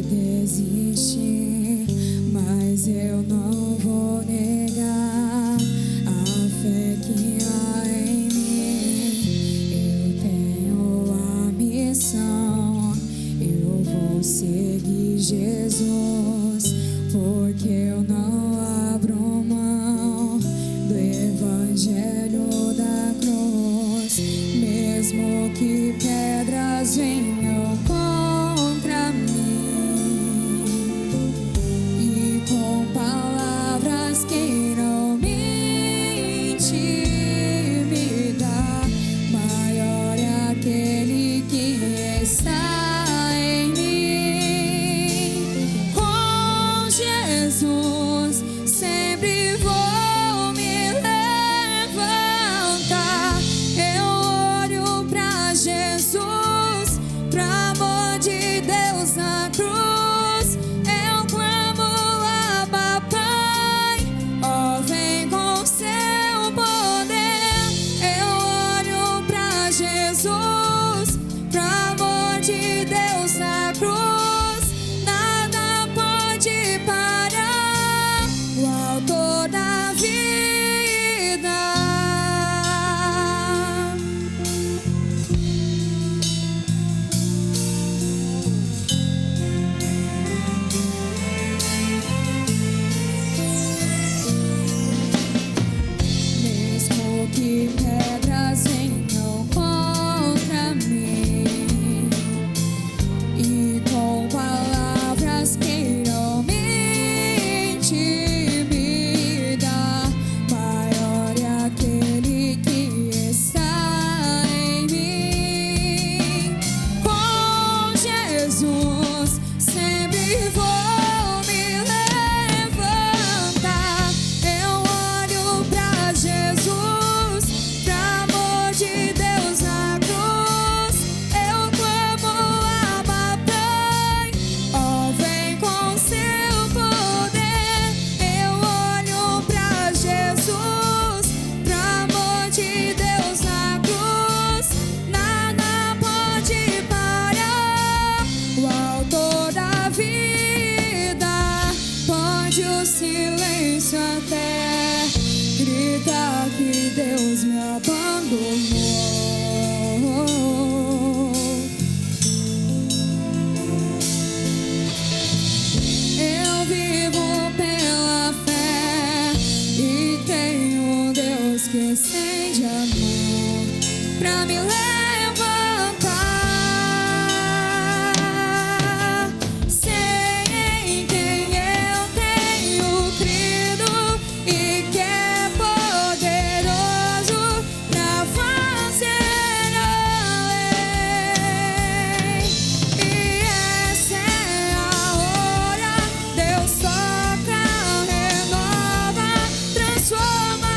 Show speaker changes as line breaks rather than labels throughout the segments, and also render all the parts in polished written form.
desistir, mas eu não vou negar a fé que há em mim. Eu tenho a missão, eu vou seguir Jesus, porque eu não abro mão do evangelho da cruz, mesmo que pedras venham contra mim e com palavras queiram me intimidar. Maior é aquele que está em mim. Com Jesus sempre vou me levantar. Eu olho pra Jesus, pro amor de Deus na cruz. Eu clamo, Abba, Pai, ó, vem com seu poder. Eu olho pra Jesus, pro amor de Deus na cruz. Nada pode parar o autor da vida. Mesmo que pedras venham contra mim e com palavras queiram me intimidar, maior é aquele que está em mim. Com Jesus sempre vou me levantar. Eu olho pra Jesus, pro amor de Deus na cruz. Eu clamo, Abba, Pai, ó, vem com seu poder. Eu olho pra Jesus, pro amor de Deus na cruz. Nada pode parar o autor da vida. Pode o silêncio até gritar que Deus me abandonou. Eu vivo pela fé e tenho um Deus que estende a mão pra me levantar. Sei em quem eu tenho crido e que é poderoso pra fazer além. E essa é a hora, Deus toca, renova, transforma.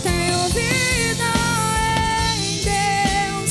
Tenho vida em Deus.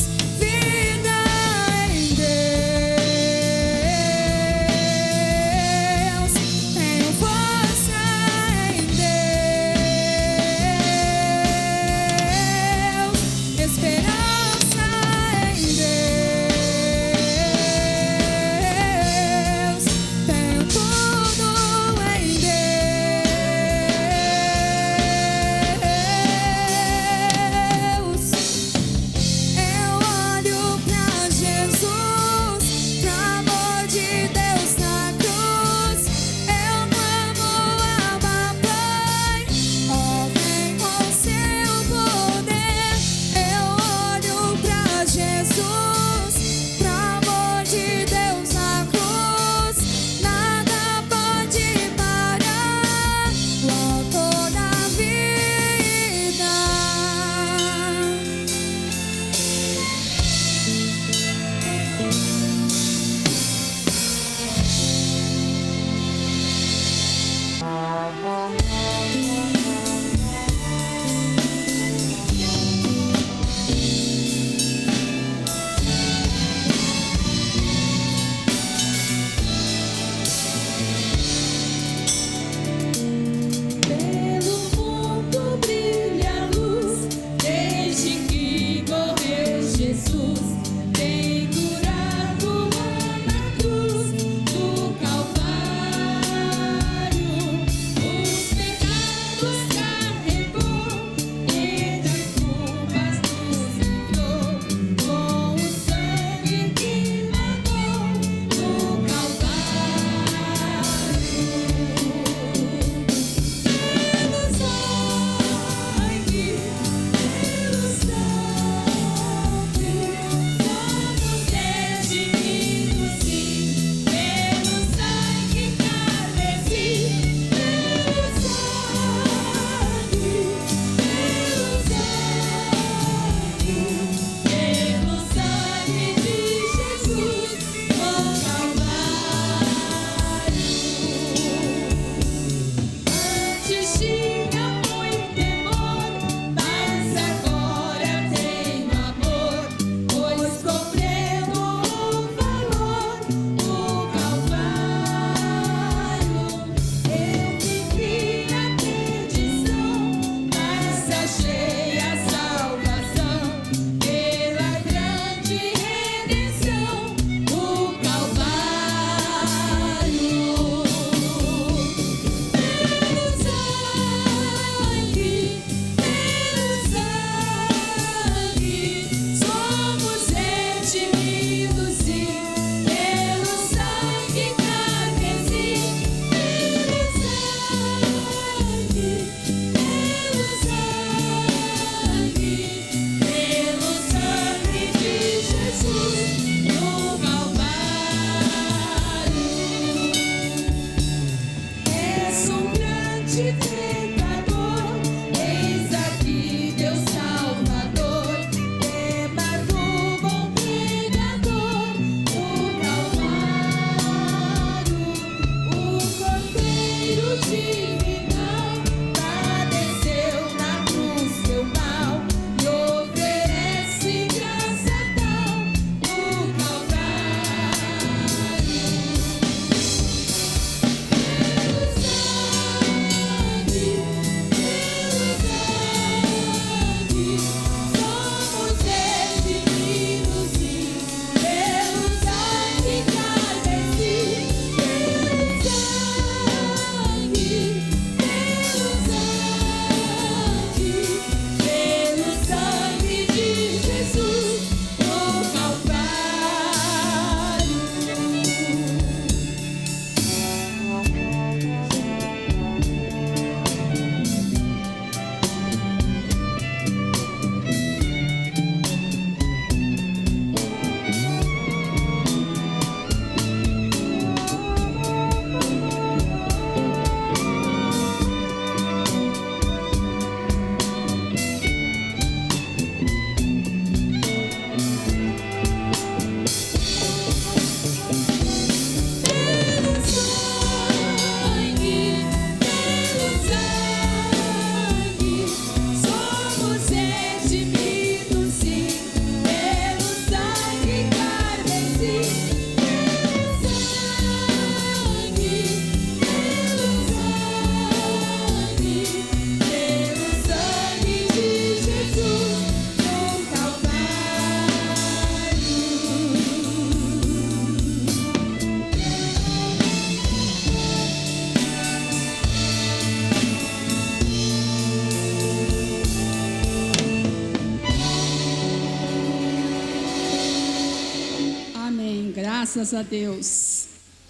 Graças a Deus.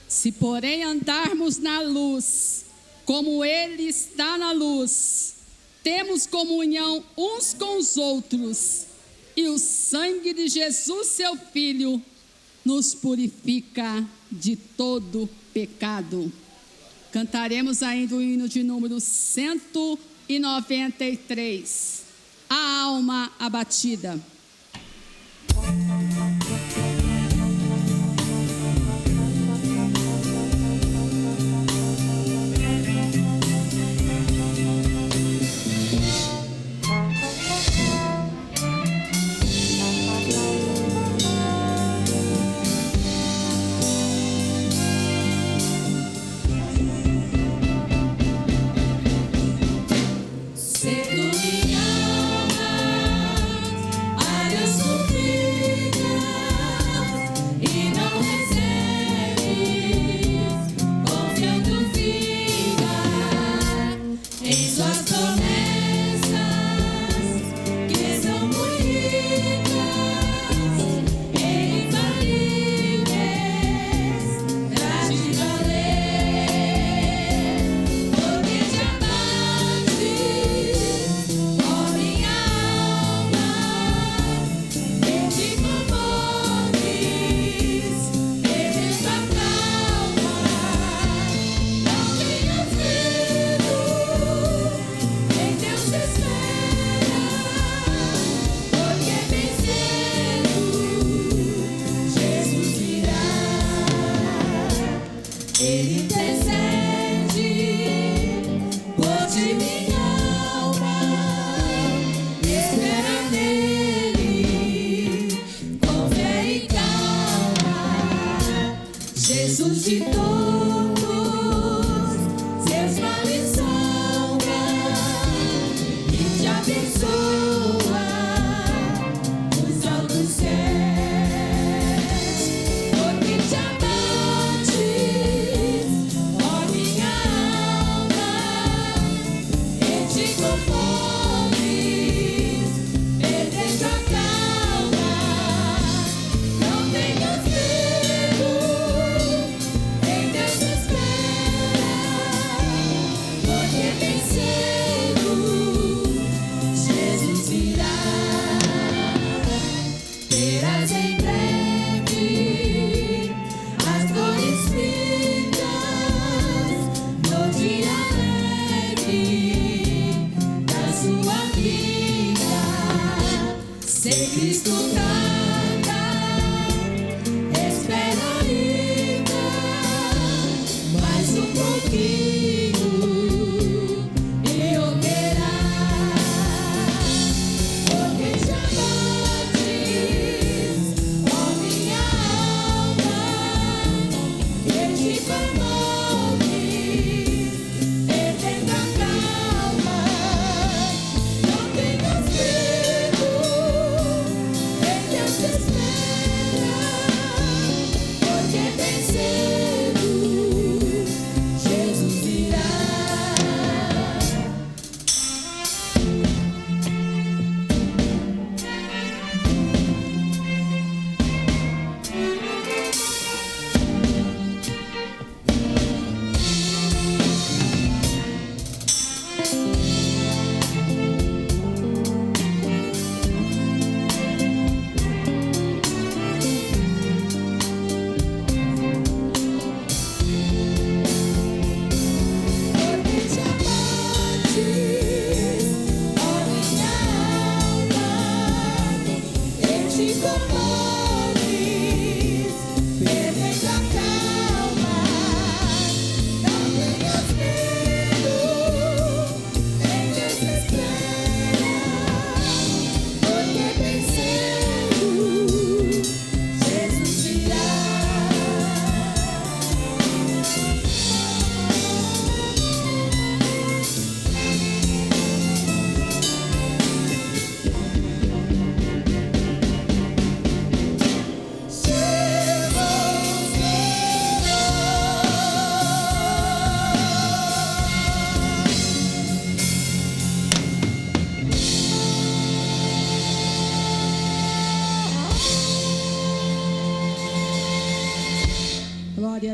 Se porém andarmos na luz, como Ele está na luz, temos comunhão uns com os outros, e o sangue de Jesus, seu Filho, nos purifica de todo pecado. Cantaremos ainda o hino de número 193, a alma abatida.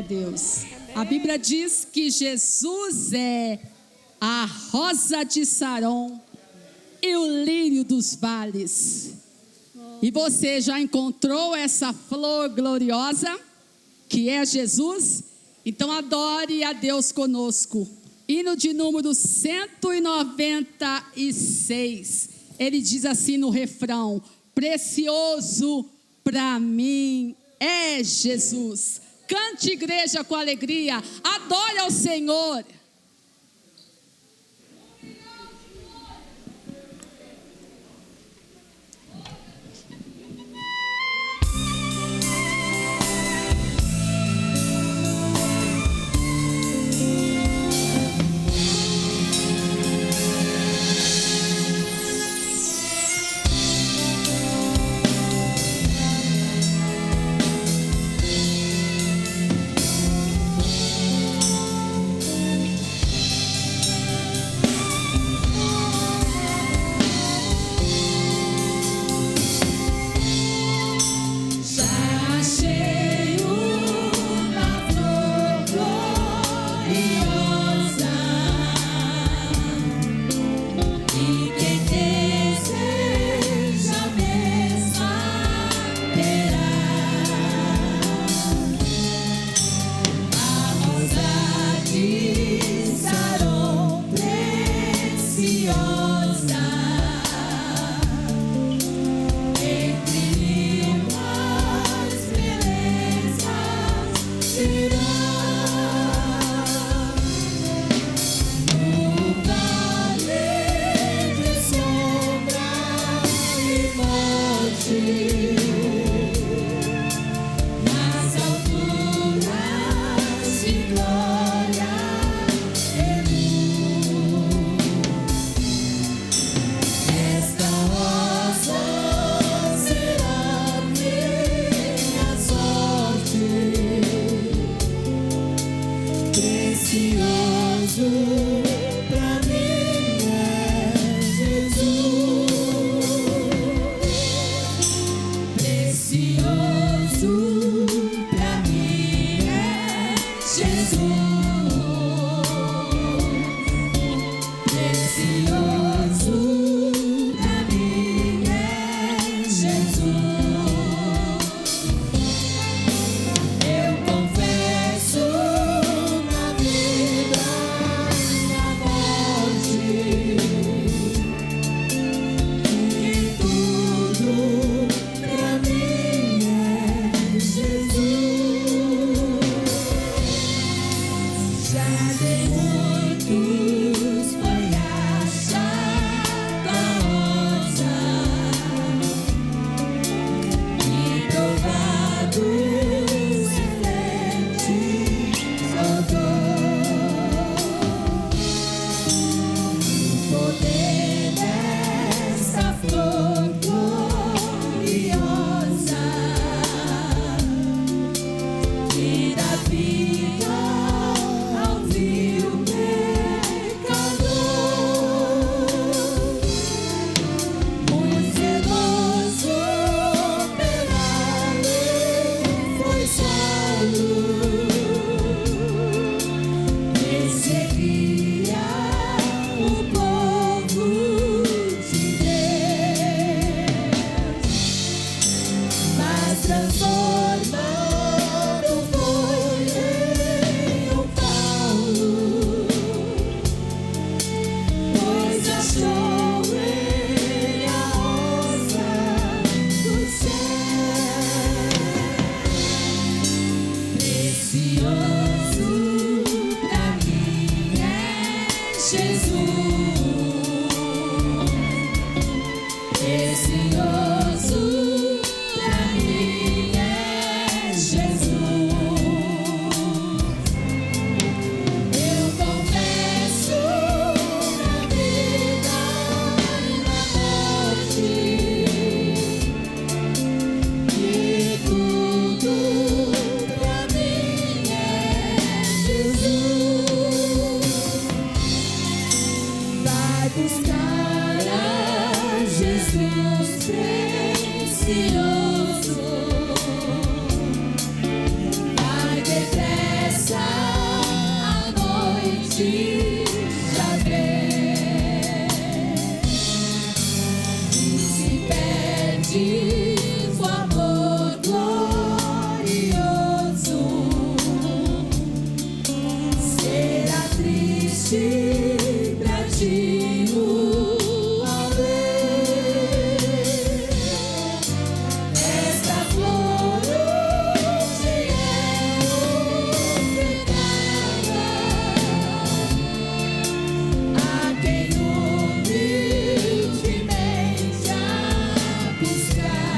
Glória a Deus. A Bíblia diz que Jesus é a rosa de Saron e o lírio dos vales. E você já encontrou essa flor gloriosa, que é Jesus? Então adore a Deus conosco. Hino de número 196. Ele diz assim no refrão: precioso para mim é Jesus. Cante, igreja, com alegria. Adore ao Senhor.
triste já vê, e se perde o amor glorioso, será triste pra ti o além. Esta flor hoje é ofertada a quem humildemente a buscar.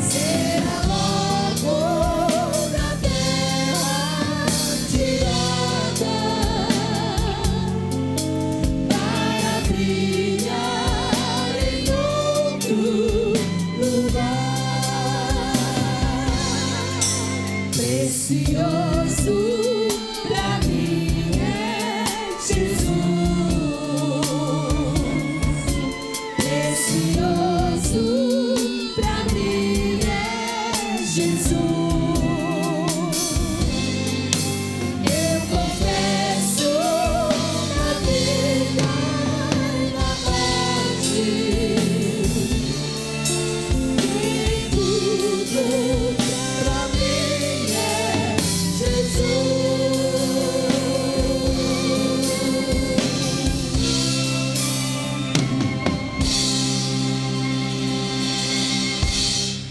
Será logo da terra tirada para brilhar em outro lugar. Precioso pra mim é Jesus. Precioso pra mim é Jesus. Eu confesso na vida e na morte, e tudo pra mim é Jesus.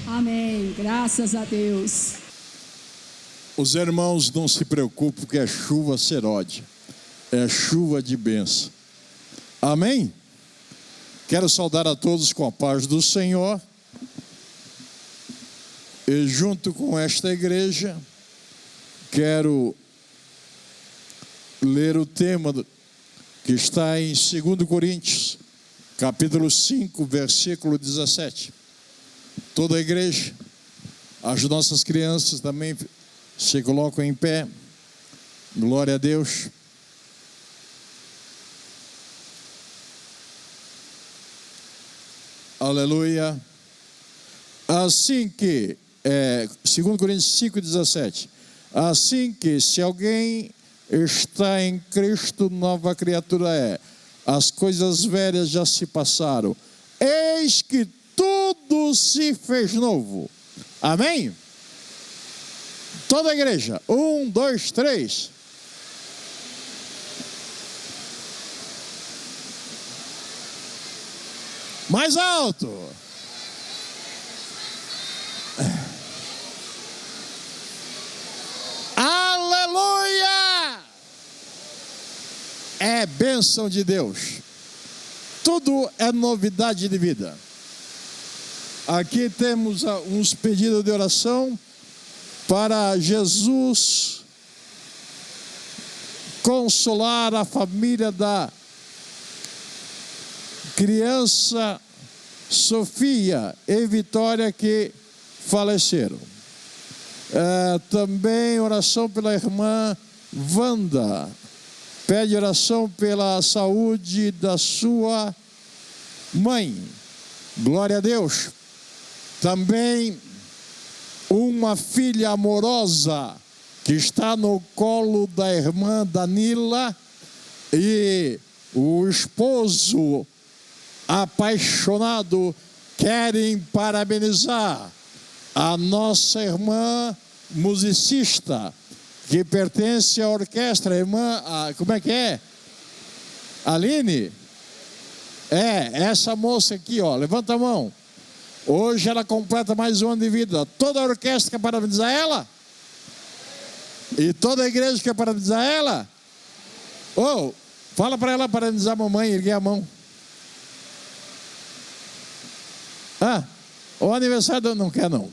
Amém. Graças a Deus.
Os irmãos, não se preocupem, porque é chuva serode, é chuva de bênção. Amém? Quero saudar a todos com a paz do Senhor. E junto com esta igreja, quero ler o tema que está em 2 Coríntios, capítulo 5, versículo 17. Toda a igreja, as nossas crianças também se colocam em pé. Glória a Deus. Aleluia. Assim que, 2 Coríntios 5,17. Assim que, se alguém está em Cristo, nova criatura é. As coisas velhas já se passaram. Eis que tudo se fez novo. Amém? Toda a igreja. 1, 2, 3. Mais alto. Aleluia! É bênção de Deus. Tudo é novidade de vida. Aqui temos uns pedidos de oração para Jesus consolar a família da criança Sofia e Vitória que faleceram. Também oração pela irmã Wanda. Pede oração pela saúde da sua mãe. Glória a Deus. Também uma filha amorosa que está no colo da irmã Danila e o esposo apaixonado querem parabenizar a nossa irmã musicista que pertence à orquestra, a irmã, como é que é? Aline? Essa moça aqui, ó, levanta a mão. Hoje ela completa mais um ano de vida. Toda a orquestra quer parabenizar ela? E toda a igreja quer parabenizar ela? Fala para ela parabenizar a mamãe, erguer a mão. O aniversário não quer não.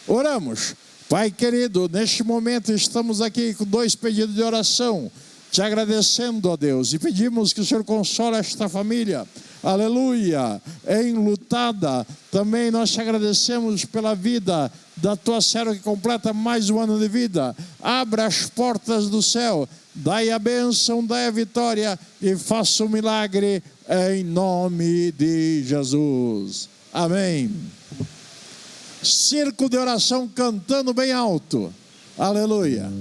Oramos. Pai querido, neste momento estamos aqui com 2 pedidos de oração, te agradecendo a Deus e pedimos que o Senhor console esta família, aleluia, enlutada. Também nós te agradecemos pela vida da tua serva que completa mais um ano de vida. Abra as portas do céu, dai a bênção, dai a vitória e faça um milagre em nome de Jesus. Amém. Círculo de oração cantando bem alto. Aleluia.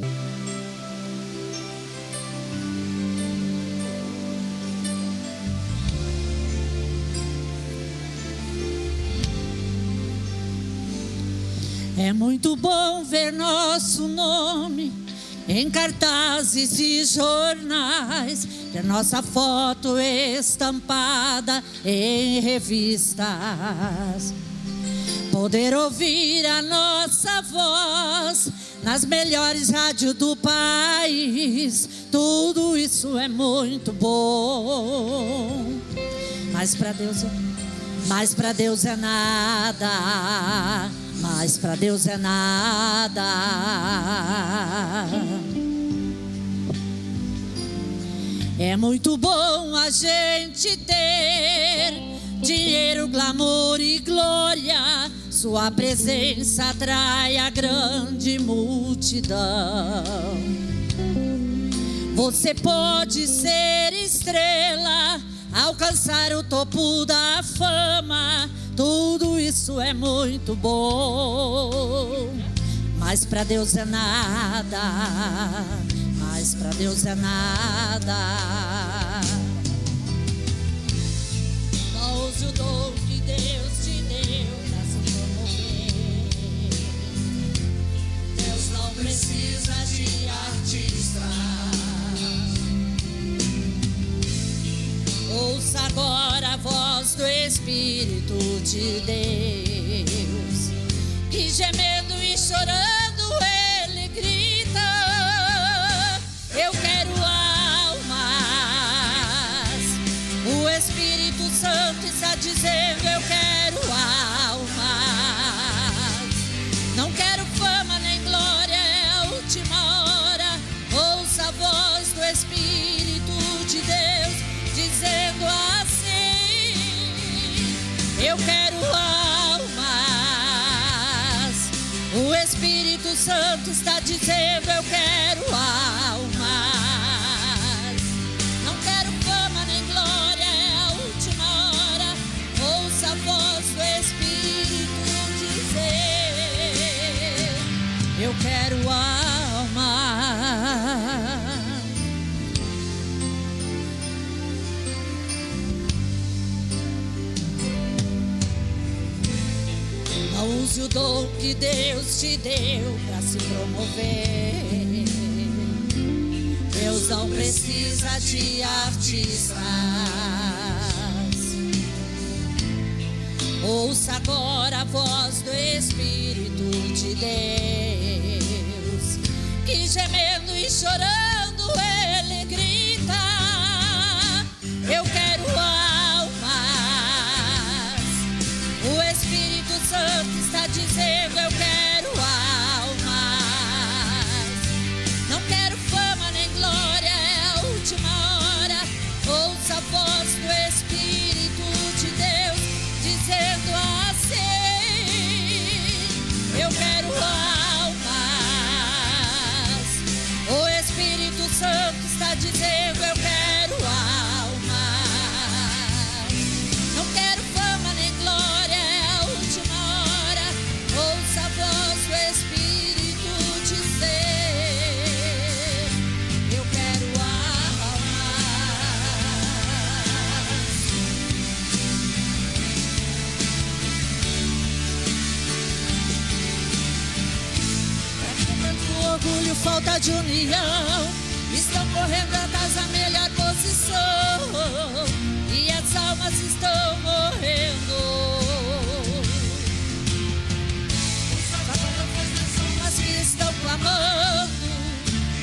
É muito bom ver nosso nome em cartazes e jornais, ter nossa foto estampada em revistas, poder ouvir a nossa voz nas melhores rádios do país. Tudo isso é muito bom, mas para Deus é nada. Mas para Deus é nada. É muito bom a gente ter dinheiro, glamour e glória. Sua presença atrai a grande multidão. Você pode ser estrela, alcançar o topo da fama. Tudo isso é muito bom, mas para Deus é nada. Mas para Deus é nada. Não use o dom que Deus te deu para se promover. Deus não precisa de artistas. Ouça agora a voz do Espírito de Deus, que gemendo e chorando ele grita: eu quero almas. O Espírito Santo está dizendo: eu quero almas. Não quero fama nem glória, é a última hora. Ouça a voz do Espírito de Deus dizendo assim: eu quero almas. O Espírito Santo está dizendo: eu quero almas. Não quero fama nem glória, é a última hora. Ouça a voz do Espírito dizer: eu quero almas. Não use o dom que Deus te deu para se promover. Deus não precisa de artistas. Ouça agora a voz do Espírito de Deus, que gemendo e chorando ele grita: eu quero almas. O Espírito Santo está dizendo: eu quero almas. Não quero fama nem glória, é a última hora. Ouça a voz do Espírito de Deus dizendo assim: eu quero almas. O Espírito Santo está dizendo: eu quero almas. Não quero fama nem glória, é a última hora. Ouça a voz do Espírito dizer: eu quero almas. Tanto orgulho, falta de união, estão correndo atrás da melhor posição, e as almas estão morrendo. Almas que estão clamando,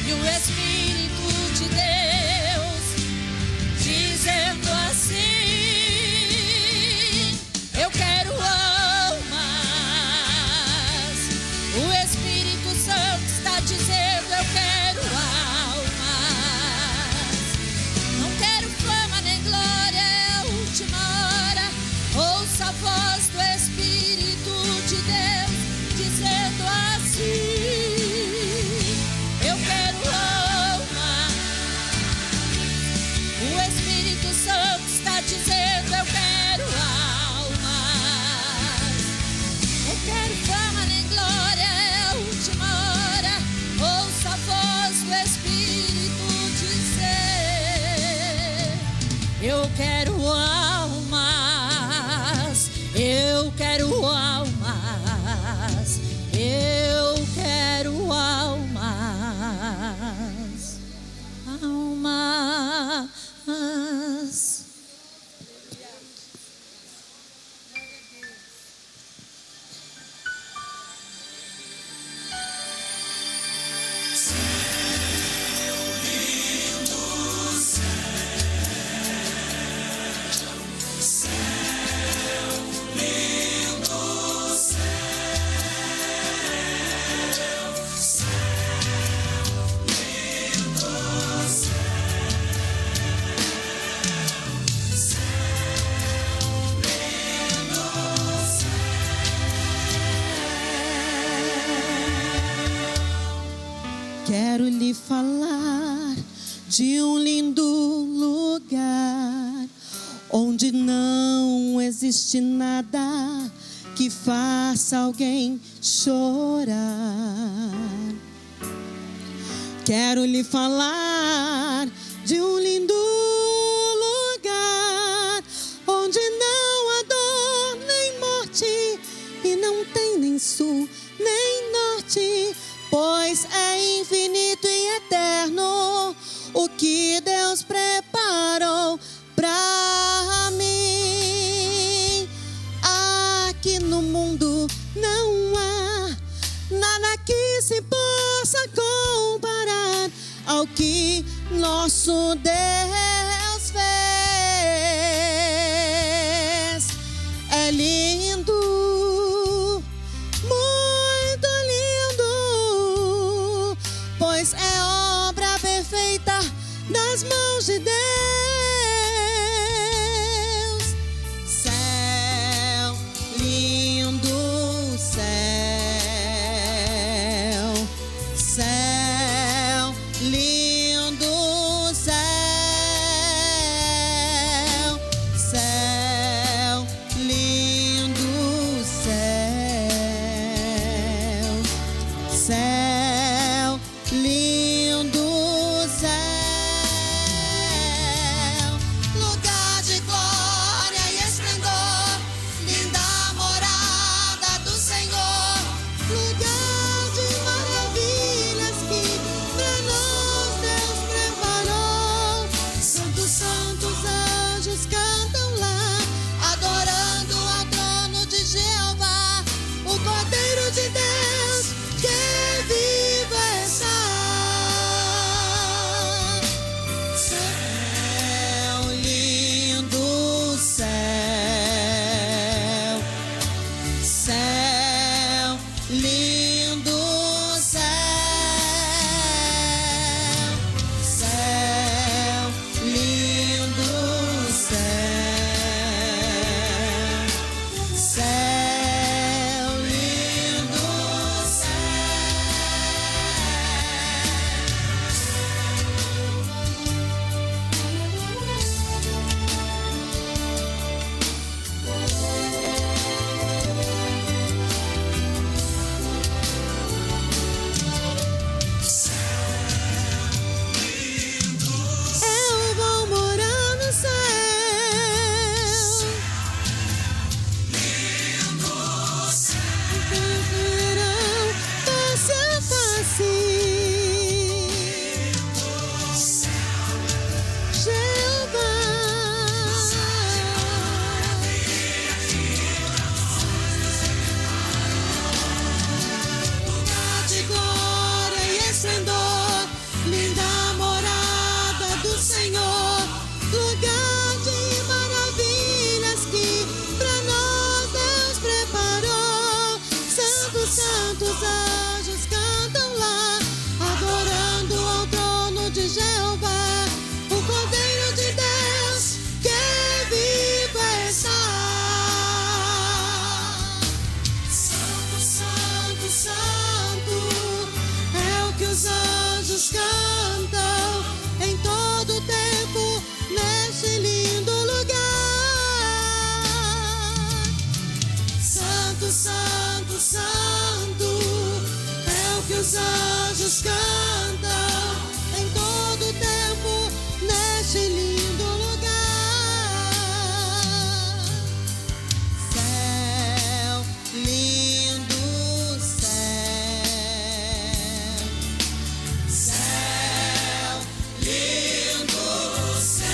e o Espírito de Deus dizendo assim: eu quero almas. O Espírito Santo está dizendo: eu quero almas. Não quero fama nem glória, é a última hora. Ouça a voz do Espírito de Deus dizendo assim: eu quero almas. O Espírito Santo está dizendo: eu quero almas. Não quero fama nem glória, é a última hora. Ouça a voz do Espírito dizer: eu quero almas. Eu quero almas. Quero lhe falar de um lindo lugar onde não existe nada que faça alguém chorar. Quero lhe falar de um lindo lugar onde não há dor nem morte e não tem nem sul nem norte, pois é infinito e eterno o que Deus preparou pra mim. Aqui no mundo não há nada que se possa comparar ao que nosso Deus fez. É lindo, muito lindo, pois é obra perfeita das mãos de Deus. Céu lindo, céu, céu lindo, céu, céu lindo, céu, céu lindo, céu, lugar de glória e esplendor, linda morada do Senhor, lugar de maravilhas que pra nós Deus preparou. Santos, santos anjos cantam lá, adorando ao trono de Jeová, o Cordeiro de Deus que vivo está. Céu lindo, céu, céu lindo, céu, céu lindo, céu, céu lindo, eu vou morar no céu. Verão face a face. Jeová. Lugar de glória e esplendor, linda morada do Senhor, lugar de maravilhas que pra nós Deus preparou. Santos, santos anjos cantam lá, adorando ao trono de Jeová, o Cordeiro de Deus que vivo está. Santo, santo, santo é o que os anjos cantam em todo tempo neste lindo lugar. Santo, santo, santo é o que os anjos cantam em todo tempo neste lindo lugar. Céu lindo, céu, céu lindo, céu.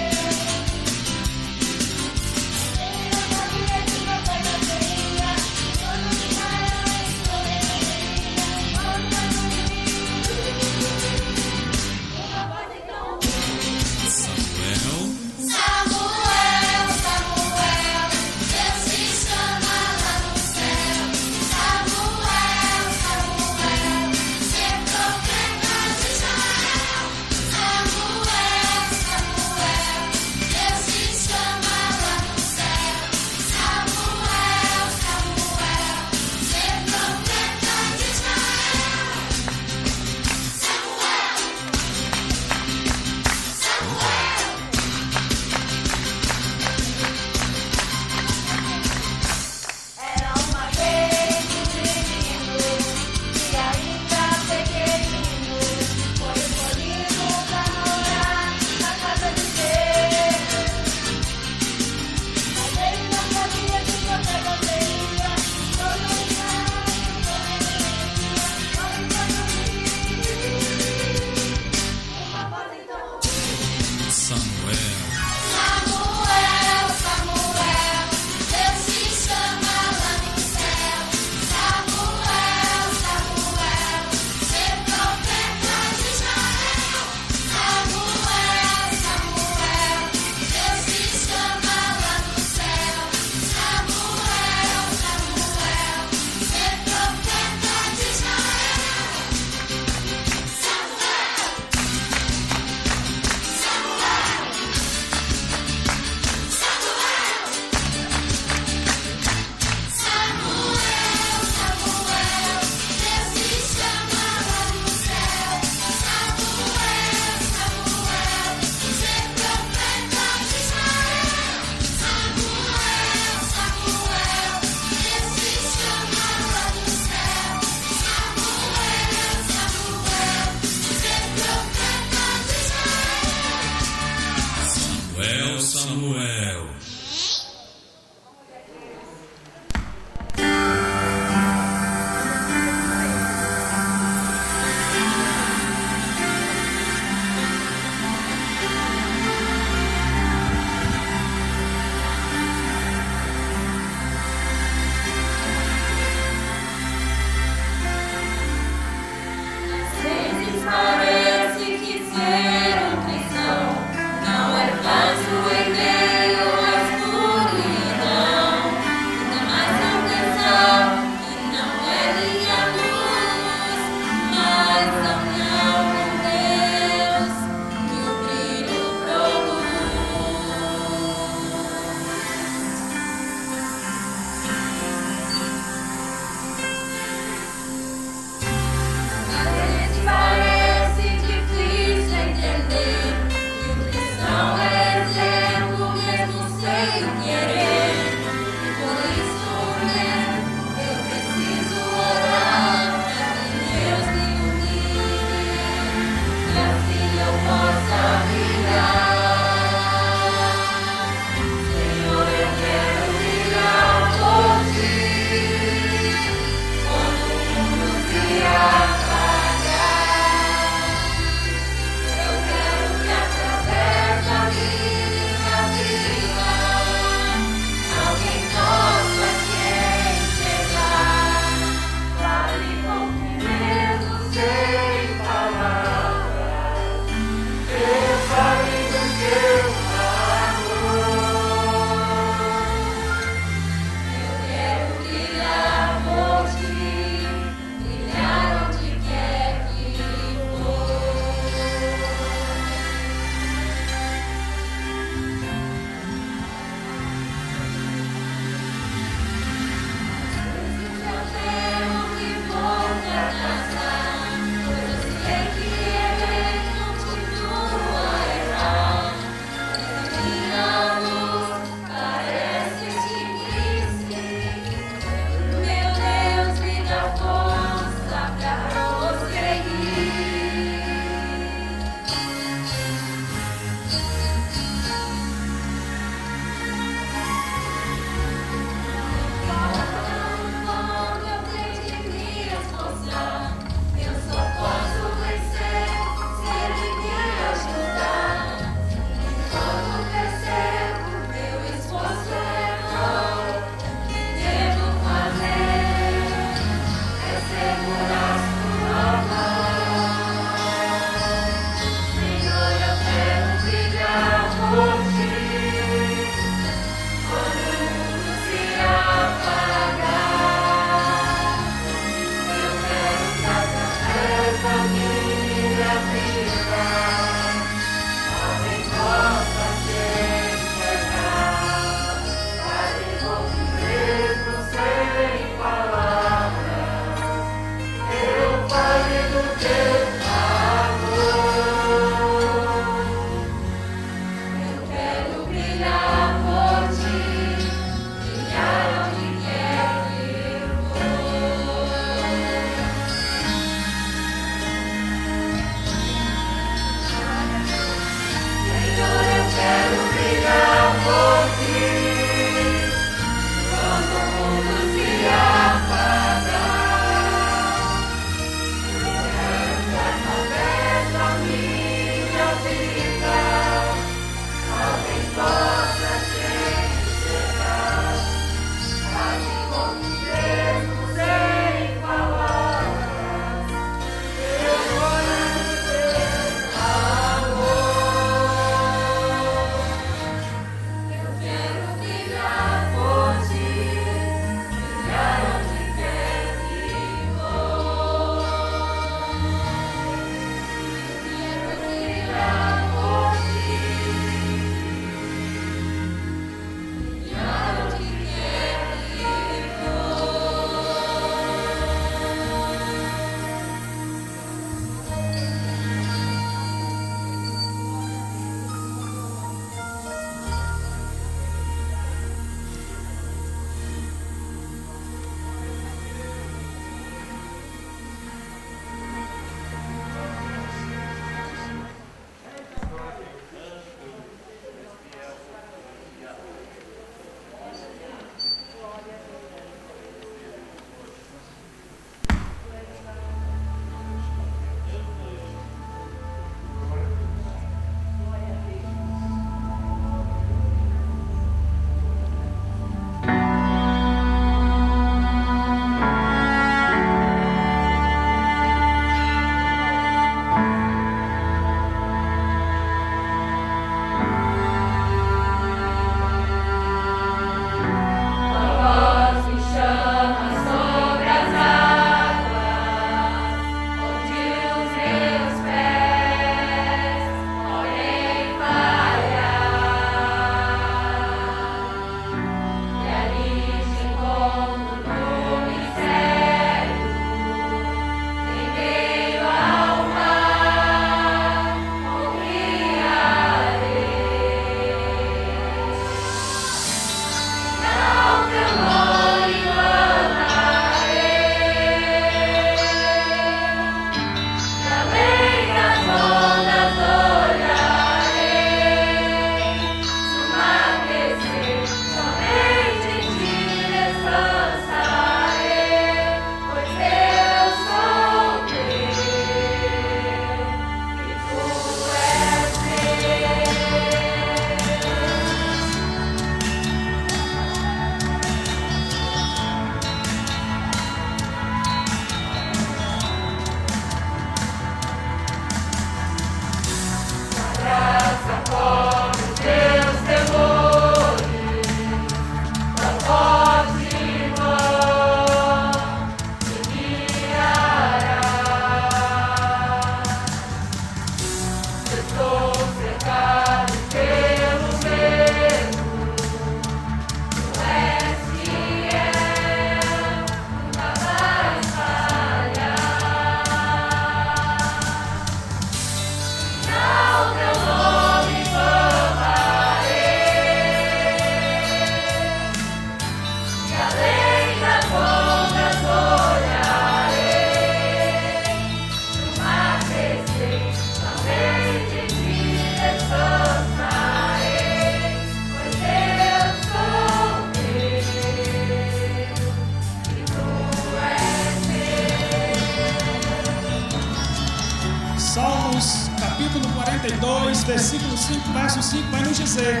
Salmos, capítulo 42, versículo 5, verso 5, vai nos dizer: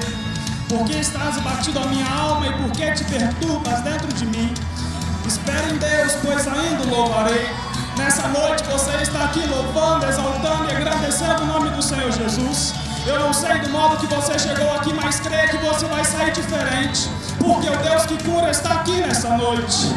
porque estás abatido a minha alma e por que te perturbas dentro de mim? Espera em Deus, pois ainda o louvarei. Nessa noite você está aqui louvando, exaltando e agradecendo o nome do Senhor Jesus. Eu não sei do modo que você chegou aqui, mas creio que você vai sair diferente, porque o Deus que cura está aqui nessa noite.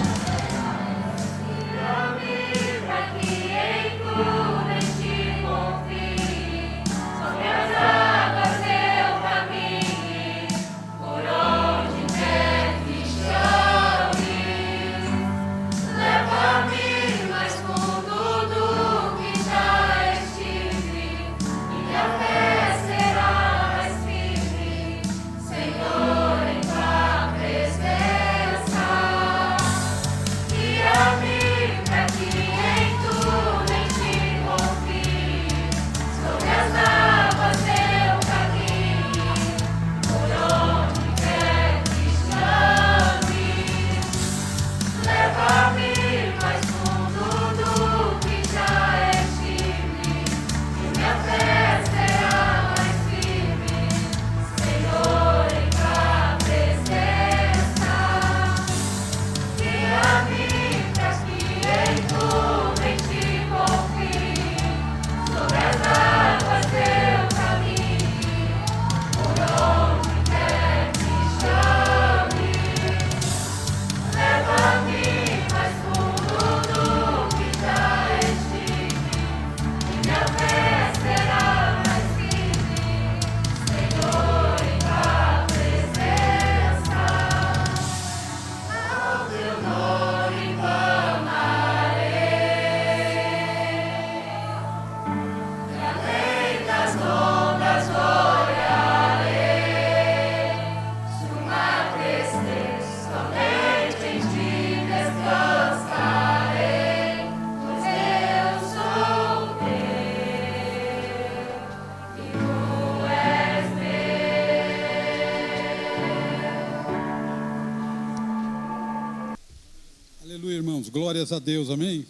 Glórias a Deus, amém?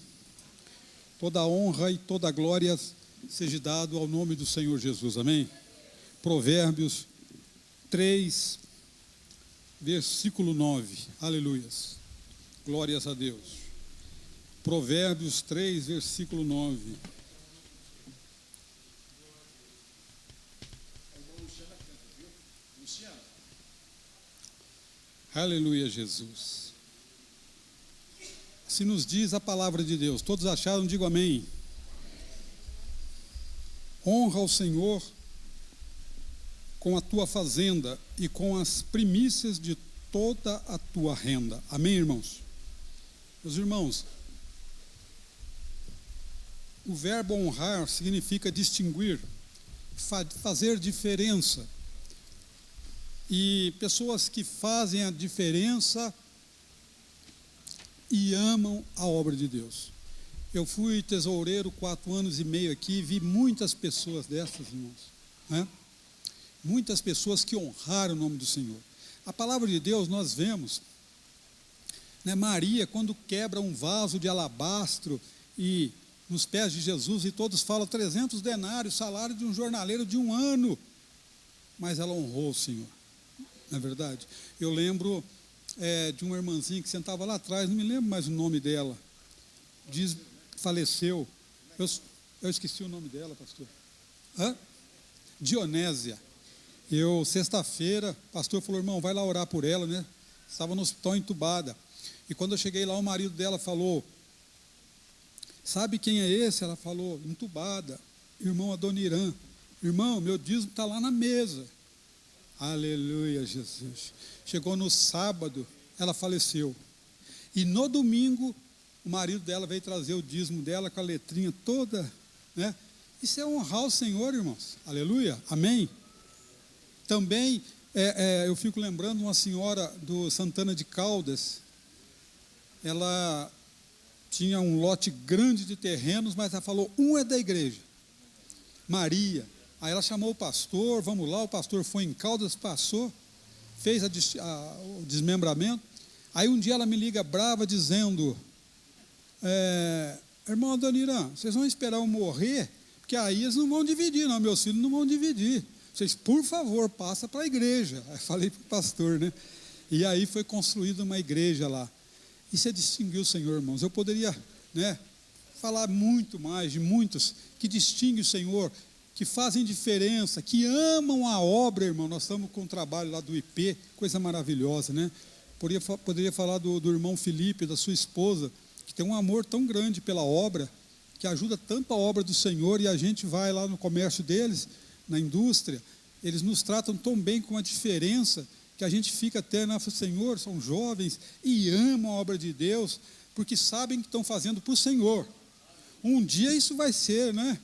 Toda honra e toda glória seja dado ao nome do Senhor Jesus, amém? Provérbios 3, versículo 9, aleluias, glórias a Deus. Provérbios 3, versículo 9. Aleluia, Jesus. Se nos diz a palavra de Deus, todos acharam, digo amém. Honra ao Senhor com a tua fazenda e com as primícias de toda a tua renda. Amém, irmãos? Meus irmãos, o verbo honrar significa distinguir, fazer diferença. E pessoas que fazem a diferença e amam a obra de Deus. Eu fui tesoureiro 4 anos e meio aqui, vi muitas pessoas dessas, irmãos, né? Muitas pessoas que honraram o nome do Senhor. A palavra de Deus nós vemos, né, Maria, quando quebra um vaso de alabastro e nos pés de Jesus, e todos falam 300 denários, salário de um jornaleiro de 1 ano, mas ela honrou o Senhor, não é verdade? Eu lembro de uma irmãzinha que sentava lá atrás, não me lembro mais o nome dela, faleceu, eu esqueci o nome dela, pastor. Dionésia. Sexta-feira, o pastor falou: irmão, vai lá orar por ela, né? Estava no hospital entubada. E quando eu cheguei lá, o marido dela falou: sabe quem é esse? Ela falou: entubada, irmão Adoniran. Irmão, meu dízimo está lá na mesa. Aleluia, Jesus. Chegou no sábado, ela faleceu. E no domingo, o marido dela veio trazer o dízimo dela com a letrinha toda, né? Isso é honrar o Senhor, irmãos. Aleluia, amém? Também, eu fico lembrando uma senhora do Santana de Caldas. Ela tinha um lote grande de terrenos, mas ela falou: um é da igreja, Maria. Aí ela chamou o pastor, vamos lá, o pastor foi em Caldas, passou, fez o desmembramento. Aí um dia ela me liga brava dizendo: irmão Adoniran, vocês vão esperar eu morrer? porque aí eles não vão dividir, não, meus filhos não vão dividir. Vocês, por favor, passa para a igreja. Aí falei para o pastor, né? E aí foi construída uma igreja lá. Isso é distinguir o Senhor, irmãos. Eu poderia, né, falar muito mais de muitos que distinguem o Senhor, que fazem diferença, que amam a obra, irmão. Nós estamos com um trabalho lá do IP, coisa maravilhosa, né? Poderia falar do irmão Felipe, da sua esposa, que tem um amor tão grande pela obra, que ajuda tanto a obra do Senhor, e a gente vai lá no comércio deles, na indústria, eles nos tratam tão bem, com a diferença, que a gente fica até, nosso Senhor, são jovens e amam a obra de Deus, porque sabem que estão fazendo para o Senhor. Um dia isso vai ser, né,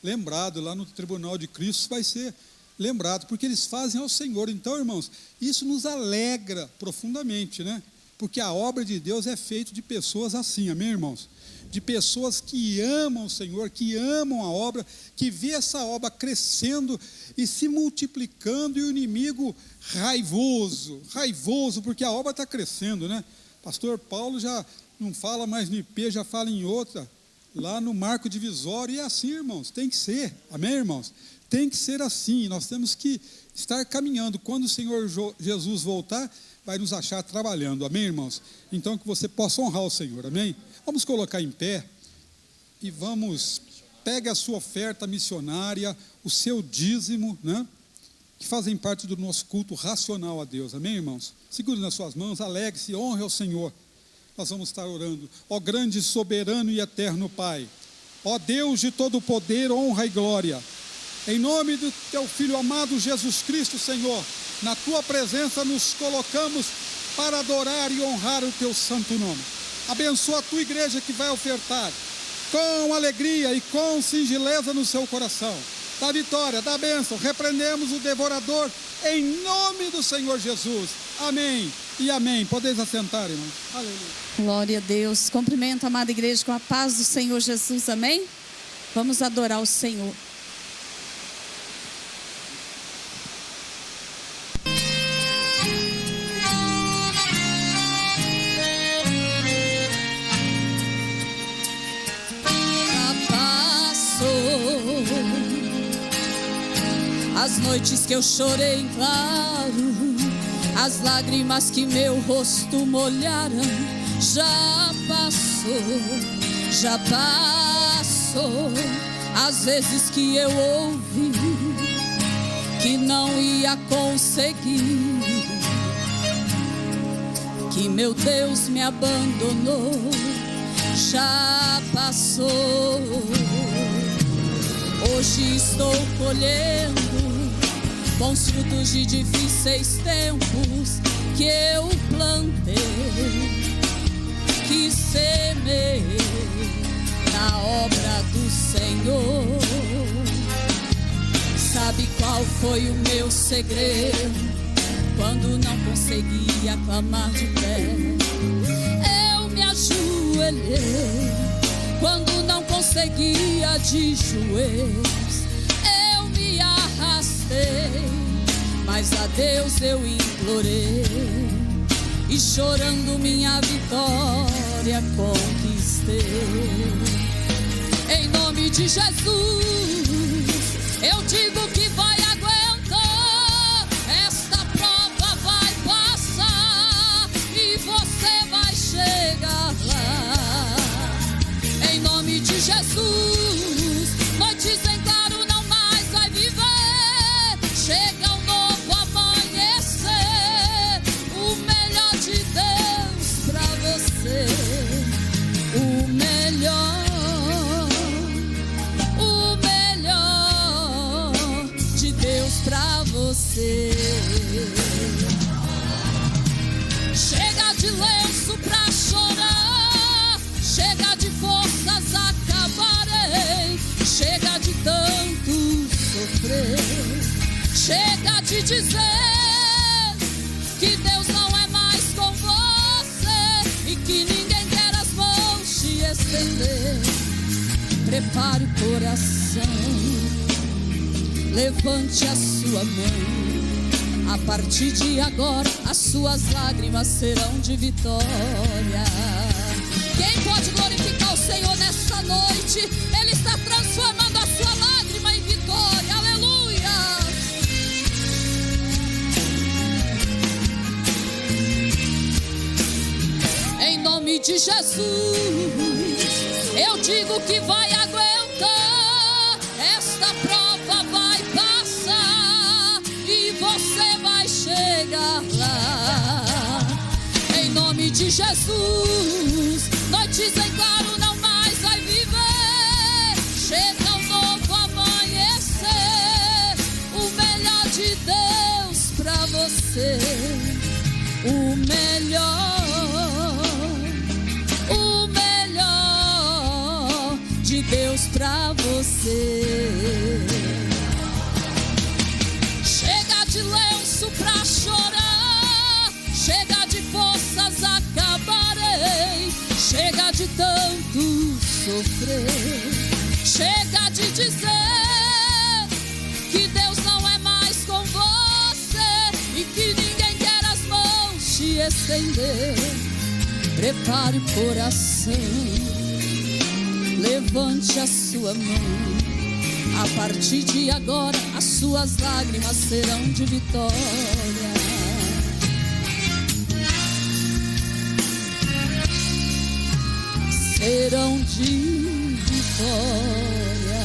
lembrado, lá no tribunal de Cristo vai ser lembrado, porque eles fazem ao Senhor. Então, irmãos, isso nos alegra profundamente, né? Porque a obra de Deus é feita de pessoas assim, amém, irmãos? De pessoas que amam o Senhor, que amam a obra, que vê essa obra crescendo e se multiplicando, e o inimigo raivoso, porque a obra está crescendo, né? Pastor Paulo já não fala mais no IP, já fala em outra, lá no marco divisório, e é assim, irmãos, tem que ser, amém, irmãos? Tem que ser assim, nós temos que estar caminhando. Quando o Senhor Jesus voltar, vai nos achar trabalhando, amém, irmãos? Então, que você possa honrar o Senhor, amém? Vamos colocar em pé e vamos, pegue a sua oferta missionária, o seu dízimo, né? Que fazem parte do nosso culto racional a Deus, amém, irmãos? Segure nas suas mãos, alegre-se, honre ao Senhor. Nós vamos estar orando. Ó grande, soberano e eterno Pai, ó Deus de todo poder, honra e glória, em nome do teu Filho amado Jesus Cristo, Senhor, na tua presença nos colocamos para adorar e honrar o teu santo nome. Abençoa a tua igreja que vai ofertar com alegria e com singeleza no seu coração. Dá vitória, dá bênção, repreendemos o devorador em nome do Senhor Jesus. Amém e amém. Podeis assentar, irmãos. Aleluia.
Glória a Deus. Cumprimento a amada igreja com a paz do Senhor Jesus. Amém? Vamos adorar o Senhor. As noites que eu chorei em claro, as lágrimas que meu rosto molharam, já passou, já passou. As vezes que eu ouvi que não ia conseguir, que meu Deus me abandonou, já passou. Hoje estou colhendo bons frutos de difíceis tempos que eu plantei, que semeei na obra do Senhor. Sabe qual foi o meu segredo? Quando não conseguia clamar de pé, eu me ajoelhei. Quando não conseguia de joelhos, eu me arrastei, mas a Deus eu implorei, e chorando minha vitória conquistei. Em nome de Jesus, eu digo que vai aguentar, esta prova vai passar, e você vai chegar lá. Em nome de Jesus, noites em claro não mais vai viver. Chega um novo amanhecer, o melhor de Deus pra você, o melhor de Deus pra você. Chega de lenço pra chorar, chega de forças acabarem, chega de tanto sofrer, chega de dizer que Deus não é mais com você e que ninguém quer as mãos te estender. Prepare o coração, levante a sua mão, a partir de agora as suas lágrimas serão de vitória. Quem pode glorificar o Senhor nessa noite? Ele está transformando a sua lágrima de Jesus, eu digo que vai aguentar. Esta prova vai passar e você vai chegar lá. Em nome de Jesus, noites em claro não mais vai viver. Chega um novo amanhecer, o melhor de Deus pra você. O melhor de Deus pra você. Chega de lenço pra chorar, chega de forças acabarei, chega de tanto sofrer, chega de dizer que Deus não é mais com você e que ninguém quer as mãos te estender. Prepare o coração, levante a sua mão. A partir de agora as suas lágrimas serão de vitória. Serão de vitória.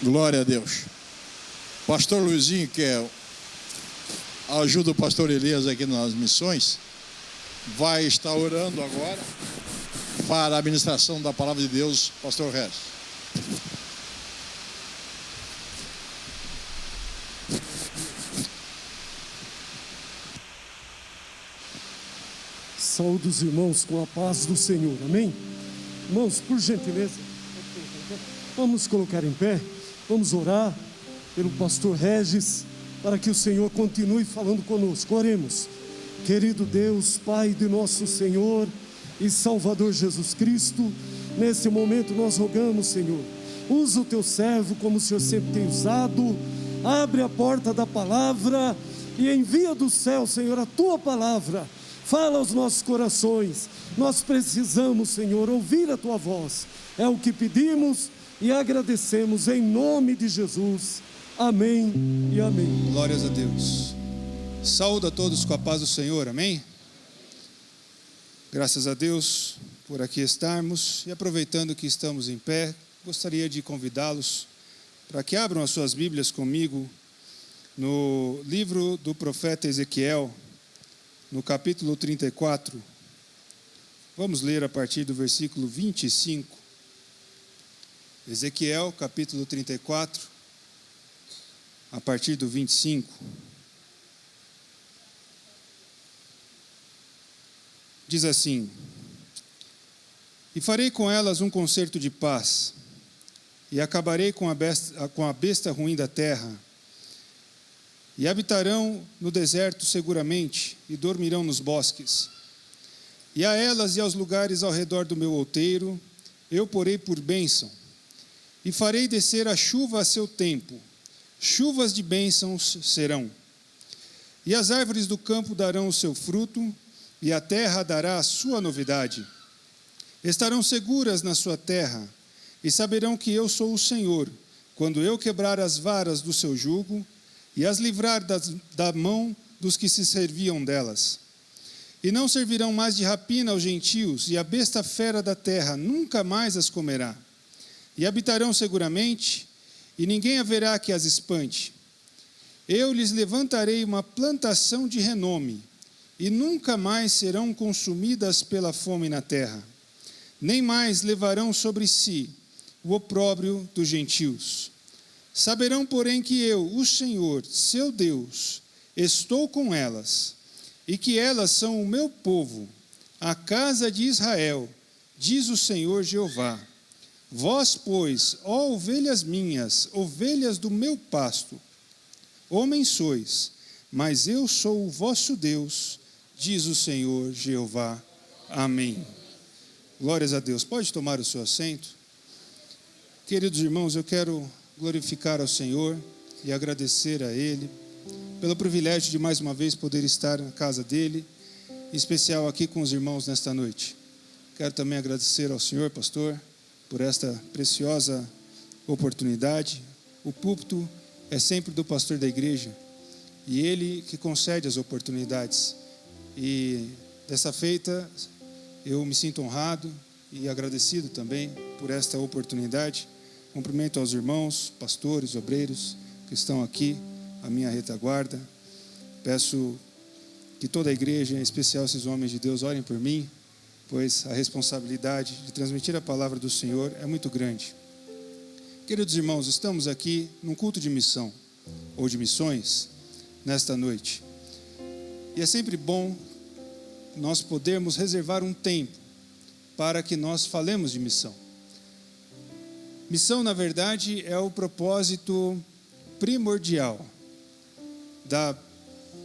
Glória a Deus. Pastor Luizinho, que ajuda o pastor Elias aqui nas missões, vai estar orando agora para a administração da palavra de Deus, pastor Regis.
Saúde os irmãos com a paz do Senhor, amém? Irmãos, por gentileza, vamos colocar em pé, vamos orar pelo pastor Regis, para que o Senhor continue falando conosco. Oremos. Querido Deus, Pai de nosso Senhor e Salvador Jesus Cristo, nesse momento nós rogamos, Senhor, usa o teu servo como o Senhor sempre tem usado, abre a porta da palavra e envia do céu, Senhor, a tua palavra. Fala aos nossos corações. Nós precisamos, Senhor, ouvir a tua voz. É o que pedimos e agradecemos em nome de Jesus. Amém e amém.
Glórias a Deus. Saúde a todos com a paz do Senhor, amém? Graças a Deus por aqui estarmos. E aproveitando que estamos em pé, gostaria de convidá-los para que abram as suas Bíblias comigo no livro do profeta Ezequiel, no capítulo 34. Vamos ler a partir do versículo 25. Ezequiel, capítulo 34, a partir do 25. Diz assim: E farei com elas um concerto de paz, e acabarei com a besta ruim da terra, e habitarão no deserto seguramente, e dormirão nos bosques. E a elas e aos lugares ao redor do meu outeiro, eu porei por bênção, e farei descer a chuva a seu tempo, chuvas de bênçãos serão. E as árvores do campo darão o seu fruto, e a terra dará a sua novidade. Estarão seguras na sua terra, e saberão que eu sou o Senhor, quando eu quebrar as varas do seu jugo, e as livrar da mão dos que se serviam delas. E não servirão mais de rapina aos gentios, e a besta fera da terra nunca mais as comerá. E habitarão seguramente, e ninguém haverá que as espante. Eu lhes levantarei uma plantação de renome, e nunca mais serão consumidas pela fome na terra, nem mais levarão sobre si o opróbrio dos gentios. Saberão, porém, que eu, o Senhor, seu Deus, estou com elas, e que elas são o meu povo, a casa de Israel, diz o Senhor Jeová. Vós, pois, ó ovelhas minhas, ovelhas do meu pasto, homens sois, mas eu sou o vosso Deus, diz o Senhor Jeová. Amém. Glórias a Deus. Pode tomar o seu assento. Queridos irmãos, eu quero glorificar ao Senhor e agradecer a Ele pelo privilégio de mais uma vez poder estar na casa dEle, em especial aqui com os irmãos nesta noite. Quero também agradecer ao Senhor, pastor, por esta preciosa oportunidade. O púlpito é sempre do pastor da igreja e Ele que concede as oportunidades. E dessa feita, eu me sinto honrado e agradecido também por esta oportunidade. Cumprimento aos irmãos, pastores, obreiros que estão aqui, a minha retaguarda. Peço que toda a igreja, em especial esses homens de Deus, orem por mim, pois a responsabilidade de transmitir a palavra do Senhor é muito grande. Queridos irmãos, estamos aqui num culto de missão, ou de missões, nesta noite. E é sempre bom nós podermos reservar um tempo para que nós falemos de missão. Missão, na verdade, é o propósito primordial da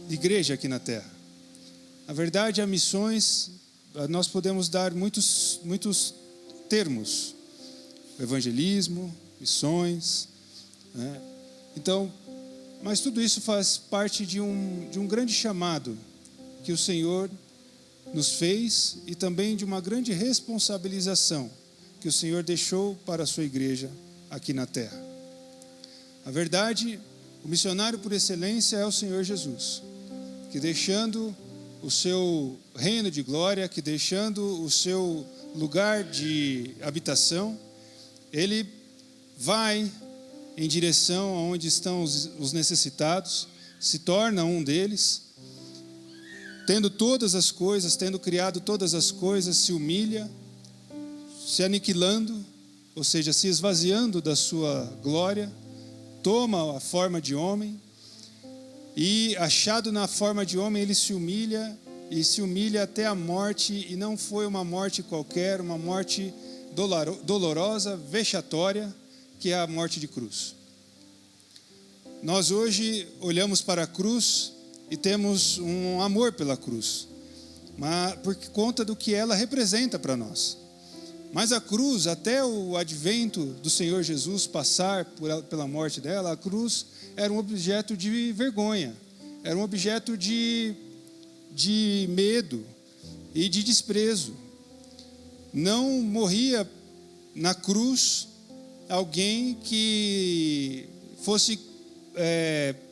igreja aqui na terra. Na verdade, a missões, nós podemos dar muitos termos. Evangelismo, missões, né? Então, mas tudo isso faz parte de um grande chamado que o Senhor nos fez e também de uma grande responsabilização que o Senhor deixou para a sua igreja aqui na terra. Na verdade, o missionário por excelência é o Senhor Jesus, que deixando o seu reino de glória, que deixando o seu lugar de habitação, ele vai em direção aonde estão os necessitados, se torna um deles, tendo todas as coisas, tendo criado todas as coisas, se humilha, se aniquilando, ou seja, se esvaziando da sua glória, toma a forma de homem, e achado na forma de homem, ele se humilha, e se humilha até a morte, e não foi uma morte qualquer, uma morte dolorosa, vexatória, que é a morte de cruz. Nós hoje olhamos para a cruz e temos um amor pela cruz, mas por conta do que ela representa para nós. Mas a cruz, até o advento do Senhor Jesus passar pela morte dela, a cruz era um objeto de vergonha, era um objeto de medo e de desprezo. Não morria na cruz alguém que fosse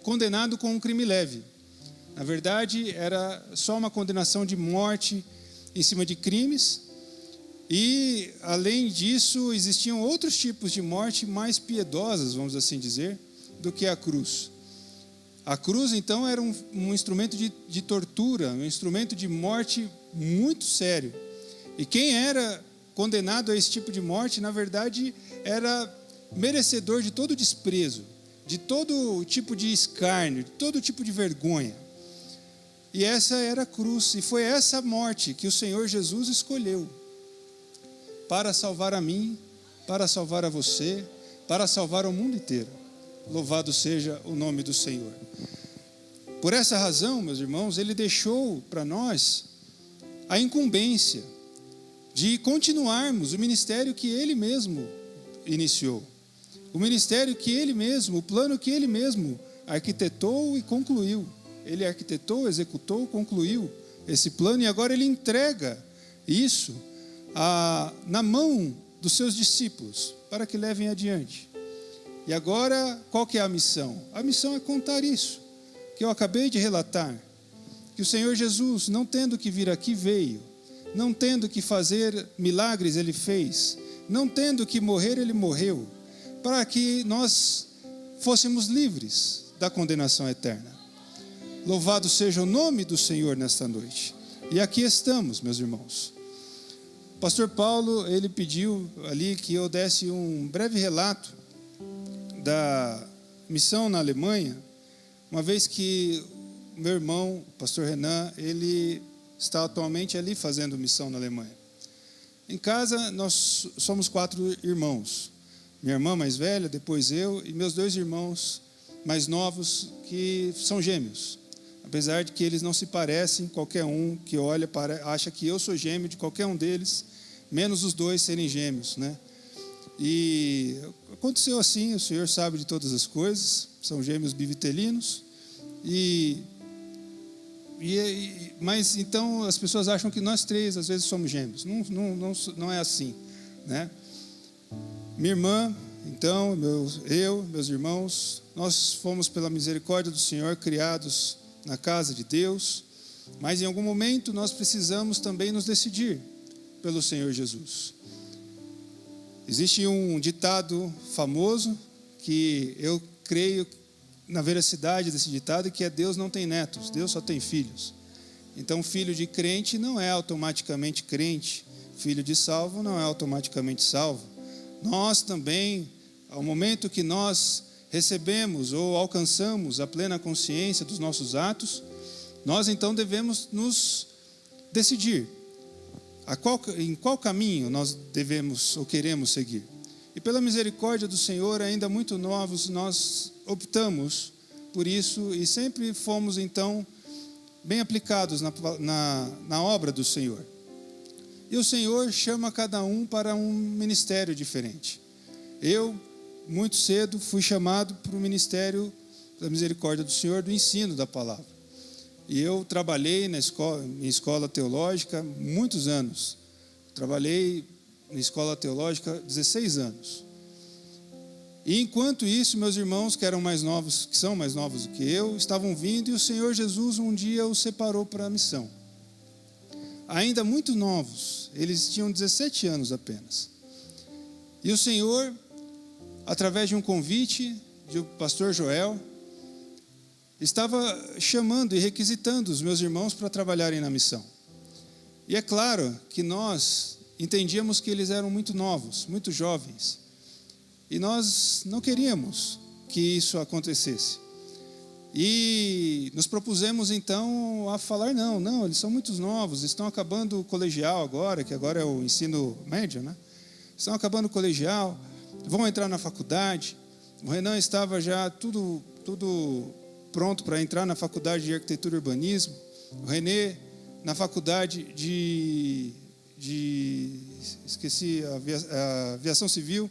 condenado com um crime leve. Na verdade, era só uma condenação de morte em cima de crimes. E, além disso, existiam outros tipos de morte mais piedosas, vamos assim dizer, do que a cruz. A cruz, então, era um instrumento de tortura, um instrumento de morte muito sério. E quem era condenado a esse tipo de morte, na verdade, era merecedor de todo desprezo, de todo tipo de escárnio, de todo tipo de vergonha. E essa era a cruz, e foi essa morte que o Senhor Jesus escolheu para salvar a mim, para salvar a você, para salvar o mundo inteiro. Louvado seja o nome do Senhor. Por essa razão, meus irmãos, Ele deixou para nós a incumbência de continuarmos o ministério que Ele mesmo iniciou. O ministério que Ele mesmo, o plano que Ele mesmo arquitetou e concluiu. Ele arquitetou, executou, concluiu esse plano e agora Ele entrega isso na mão dos seus discípulos, para que levem adiante. E agora, qual que é a missão? A missão é contar isso, que eu acabei de relatar, que o Senhor Jesus, não tendo que vir aqui, veio, não tendo que fazer milagres, Ele fez, não tendo que morrer, Ele morreu, para que nós fôssemos livres da condenação eterna. Louvado seja o nome do Senhor nesta noite. E aqui estamos, meus irmãos. O pastor Paulo, ele pediu ali que eu desse um breve relato da missão na Alemanha, uma vez que meu irmão, o pastor Renan, ele está atualmente ali fazendo missão na Alemanha. Em casa, nós somos 4 irmãos. Minha irmã mais velha, depois eu, e meus 2 irmãos mais novos, que são gêmeos. Apesar de que eles não se parecem, qualquer um que olha acha que eu sou gêmeo de qualquer um deles, menos os 2 serem gêmeos, né? E aconteceu assim, o Senhor sabe de todas as coisas, são gêmeos bivitelinos, mas então as pessoas acham que nós 3 às vezes somos gêmeos, não é assim, né? Minha irmã Então, meus irmãos, nós fomos pela misericórdia do Senhor criados na casa de Deus, mas em algum momento nós precisamos também nos decidir pelo Senhor Jesus. Existe um ditado famoso que eu creio na veracidade desse ditado, que é: Deus não tem netos, Deus só tem filhos. Então, filho de crente não é automaticamente crente, filho de salvo não é automaticamente salvo. Nós também, ao momento que nós recebemos ou alcançamos a plena consciência dos nossos atos, nós então devemos nos decidir em qual caminho nós devemos ou queremos seguir. E pela misericórdia do Senhor, ainda muito novos, nós optamos por isso e sempre fomos então bem aplicados na obra do Senhor. E o Senhor chama cada um para um ministério diferente. Eu, muito cedo, fui chamado para o ministério da misericórdia do Senhor, do ensino da palavra. E eu trabalhei em escola teológica muitos anos. Trabalhei na escola teológica 16 anos. E enquanto isso, meus irmãos que são mais novos do que eu, estavam vindo, e o Senhor Jesus um dia os separou para a missão. Ainda muito novos, eles tinham 17 anos apenas. E o Senhor, através de um convite do pastor Joel, estava chamando e requisitando os meus irmãos para trabalharem na missão. E é claro que nós entendíamos que eles eram muito novos, muito jovens. E nós não queríamos que isso acontecesse. E nos propusemos então a falar: não, eles são muito novos, estão acabando o colegial agora, que agora é o ensino médio, né? Estão acabando o colegial, vão entrar na faculdade. O Renan estava já tudo pronto para entrar na faculdade de arquitetura e urbanismo. O Renê na faculdade esqueci, a aviação civil.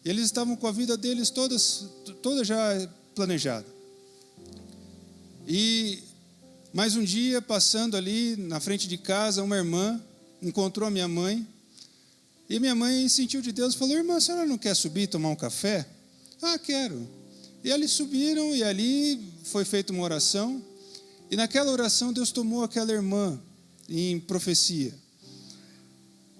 E eles estavam com a vida deles toda já planejada. E mais um dia, passando ali na frente de casa, uma irmã encontrou a minha mãe. E minha mãe sentiu de Deus e falou: irmã, a senhora não quer subir e tomar um café? Ah, quero. E eles subiram e ali foi feita uma oração. E naquela oração Deus tomou aquela irmã em profecia.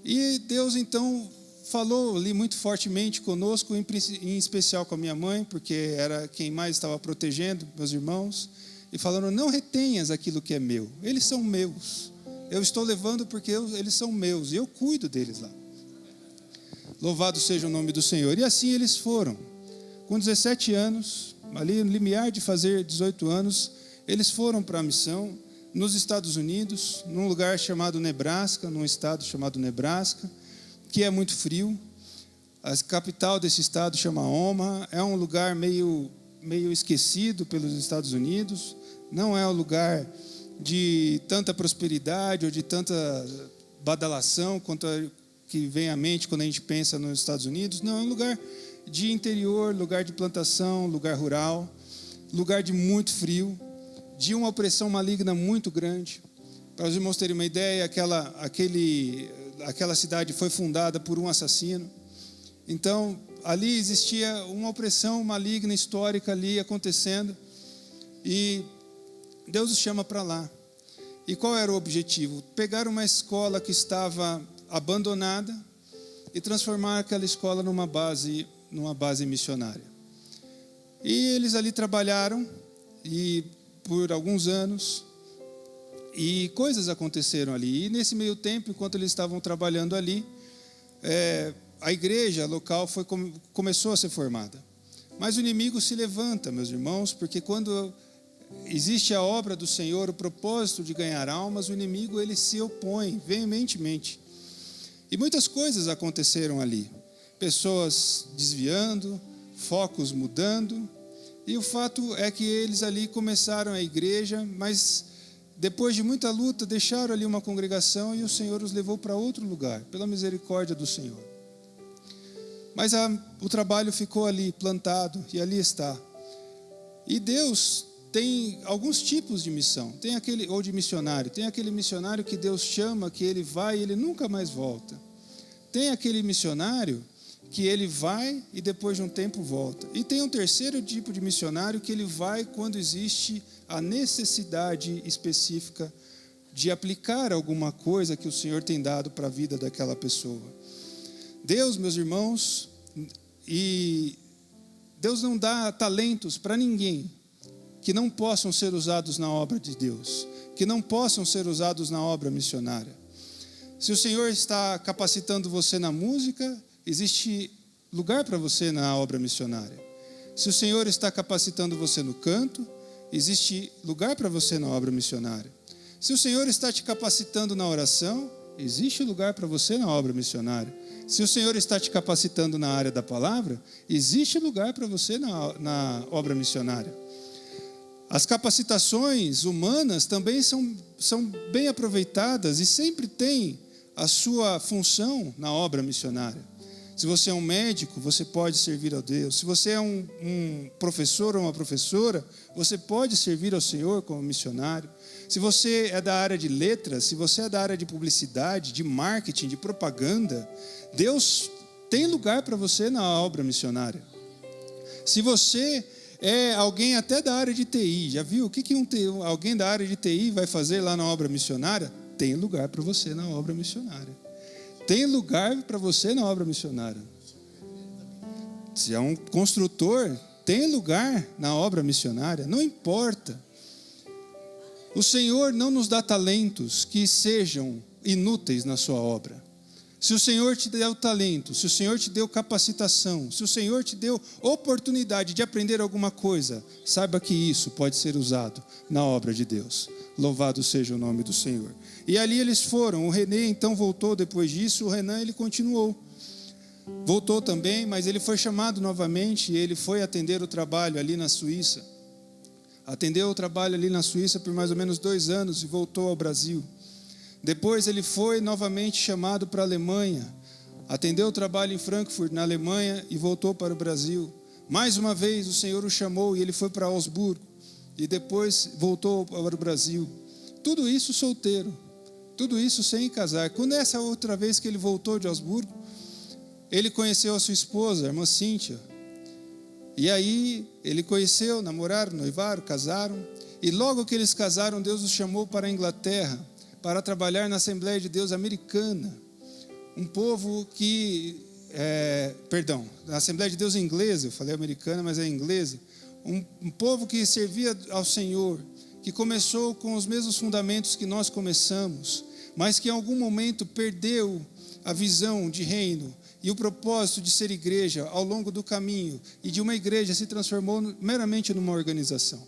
E Deus então falou ali muito fortemente conosco, em especial com a minha mãe, porque era quem mais estava protegendo meus irmãos. E falando: não retenhas aquilo que é meu, eles são meus. Eu estou levando porque eles são meus e eu cuido deles lá. Louvado seja o nome do Senhor. E assim eles foram. Com 17 anos, ali no limiar de fazer 18 anos, eles foram para a missão nos Estados Unidos, num lugar chamado Nebraska, num estado chamado Nebraska, que é muito frio. A capital desse estado chama Omaha. É um lugar meio esquecido pelos Estados Unidos. Não é um lugar de tanta prosperidade ou de tanta badalação quanto que vem à mente quando a gente pensa nos Estados Unidos. Não, é um lugar de interior, lugar de plantação, lugar rural, lugar de muito frio, de uma opressão maligna muito grande. Para os irmãos terem uma ideia, aquela cidade foi fundada por um assassino. Então, ali existia uma opressão maligna histórica ali acontecendo. E Deus os chama para lá. E qual era o objetivo? Pegar uma escola que estava abandonada e transformar aquela escola numa base missionária. E eles ali trabalharam e por alguns anos, e coisas aconteceram ali. E nesse meio tempo, enquanto eles estavam trabalhando ali, a igreja local começou a ser formada. Mas o inimigo se levanta, meus irmãos, porque quando existe a obra do Senhor, o propósito de ganhar almas, o inimigo ele se opõe veementemente. E muitas coisas aconteceram ali. Pessoas desviando, focos mudando. E o fato é que eles ali começaram a igreja, mas depois de muita luta, deixaram ali uma congregação e o Senhor os levou para outro lugar, pela misericórdia do Senhor. Mas o trabalho ficou ali plantado e ali está. E Deus tem alguns tipos de missão, ou de missionário. Tem aquele missionário que Deus chama, que ele vai e ele nunca mais volta. Tem aquele missionário que ele vai e depois de um tempo volta. E tem um terceiro tipo de missionário que ele vai quando existe a necessidade específica de aplicar alguma coisa que o Senhor tem dado para a vida daquela pessoa. Deus, meus irmãos, e Deus não dá talentos para ninguém que não possam ser usados na obra de Deus, que não possam ser usados na obra missionária. Se o Senhor está capacitando você na música, existe lugar para você na obra missionária. Se o Senhor está capacitando você no canto, existe lugar para você na obra missionária. Se o Senhor está te capacitando na oração, existe lugar para você na obra missionária. Se o Senhor está te capacitando na área da palavra, existe lugar para você na obra missionária. As capacitações humanas também são bem aproveitadas e sempre têm a sua função na obra missionária. Se você é um médico, você pode servir a Deus. Se você é um professor ou uma professora, você pode servir ao Senhor como missionário. Se você é da área de letras, se você é da área de publicidade, de marketing, de propaganda, Deus tem lugar para você na obra missionária. Se você é alguém até da área de TI, já viu o que alguém da área de TI vai fazer lá na obra missionária? Tem lugar para você na obra missionária. Tem lugar para você na obra missionária. Se é um construtor, tem lugar na obra missionária. Não importa. O Senhor não nos dá talentos que sejam inúteis na sua obra. Se o Senhor te deu talento, se o Senhor te deu capacitação, se o Senhor te deu oportunidade de aprender alguma coisa, saiba que isso pode ser usado na obra de Deus. Louvado seja o nome do Senhor. E ali eles foram. O René então voltou depois disso. O Renan, ele continuou. Voltou também, mas ele foi chamado novamente e ele foi atender o trabalho ali na Suíça. Atendeu o trabalho ali na Suíça por mais ou menos 2 anos e voltou ao Brasil. Depois ele foi novamente chamado para a Alemanha. Atendeu o trabalho em Frankfurt, na Alemanha, e voltou para o Brasil. Mais uma vez o Senhor o chamou e ele foi para Augsburgo. E depois voltou para o Brasil. Tudo isso solteiro. Tudo isso sem casar. Quando essa outra vez que ele voltou de Augsburgo, ele conheceu a sua esposa, a irmã Cíntia. E aí ele conheceu, namoraram, noivaram, casaram. E logo que eles casaram, Deus os chamou para a Inglaterra, para trabalhar na Assembleia de Deus americana. Um povo que... na Assembleia de Deus inglesa, eu falei americana, mas é inglesa. Um povo que servia ao Senhor, que começou com os mesmos fundamentos que nós começamos, mas que em algum momento perdeu a visão de reino e o propósito de ser igreja ao longo do caminho, e de uma igreja se transformou meramente numa organização.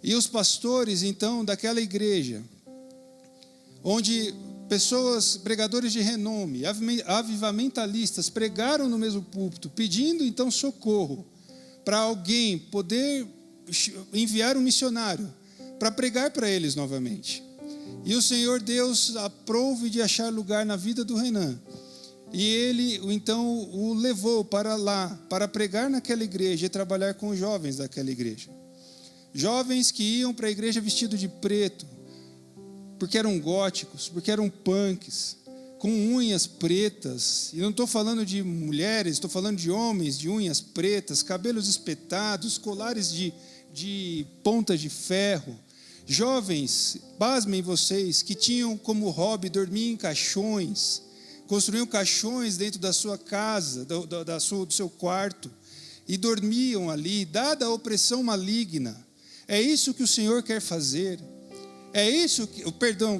E os pastores, então, daquela igreja, onde pessoas, pregadores de renome, avivamentalistas, pregaram no mesmo púlpito, pedindo então socorro para alguém poder enviar um missionário para pregar para eles novamente. E o Senhor Deus aprove de achar lugar na vida do Renan. E ele então o levou para lá, para pregar naquela igreja e trabalhar com os jovens daquela igreja. Jovens que iam para a igreja vestidos de preto, porque eram góticos, porque eram punks, com unhas pretas. E não estou falando de mulheres, estou falando de homens de unhas pretas, cabelos espetados, colares de pontas de ferro. Jovens, pasmem vocês, que tinham como hobby dormir em caixões, construíam caixões dentro da sua casa, do seu quarto, e dormiam ali, dada a opressão maligna. É isso que o Senhor quer fazer.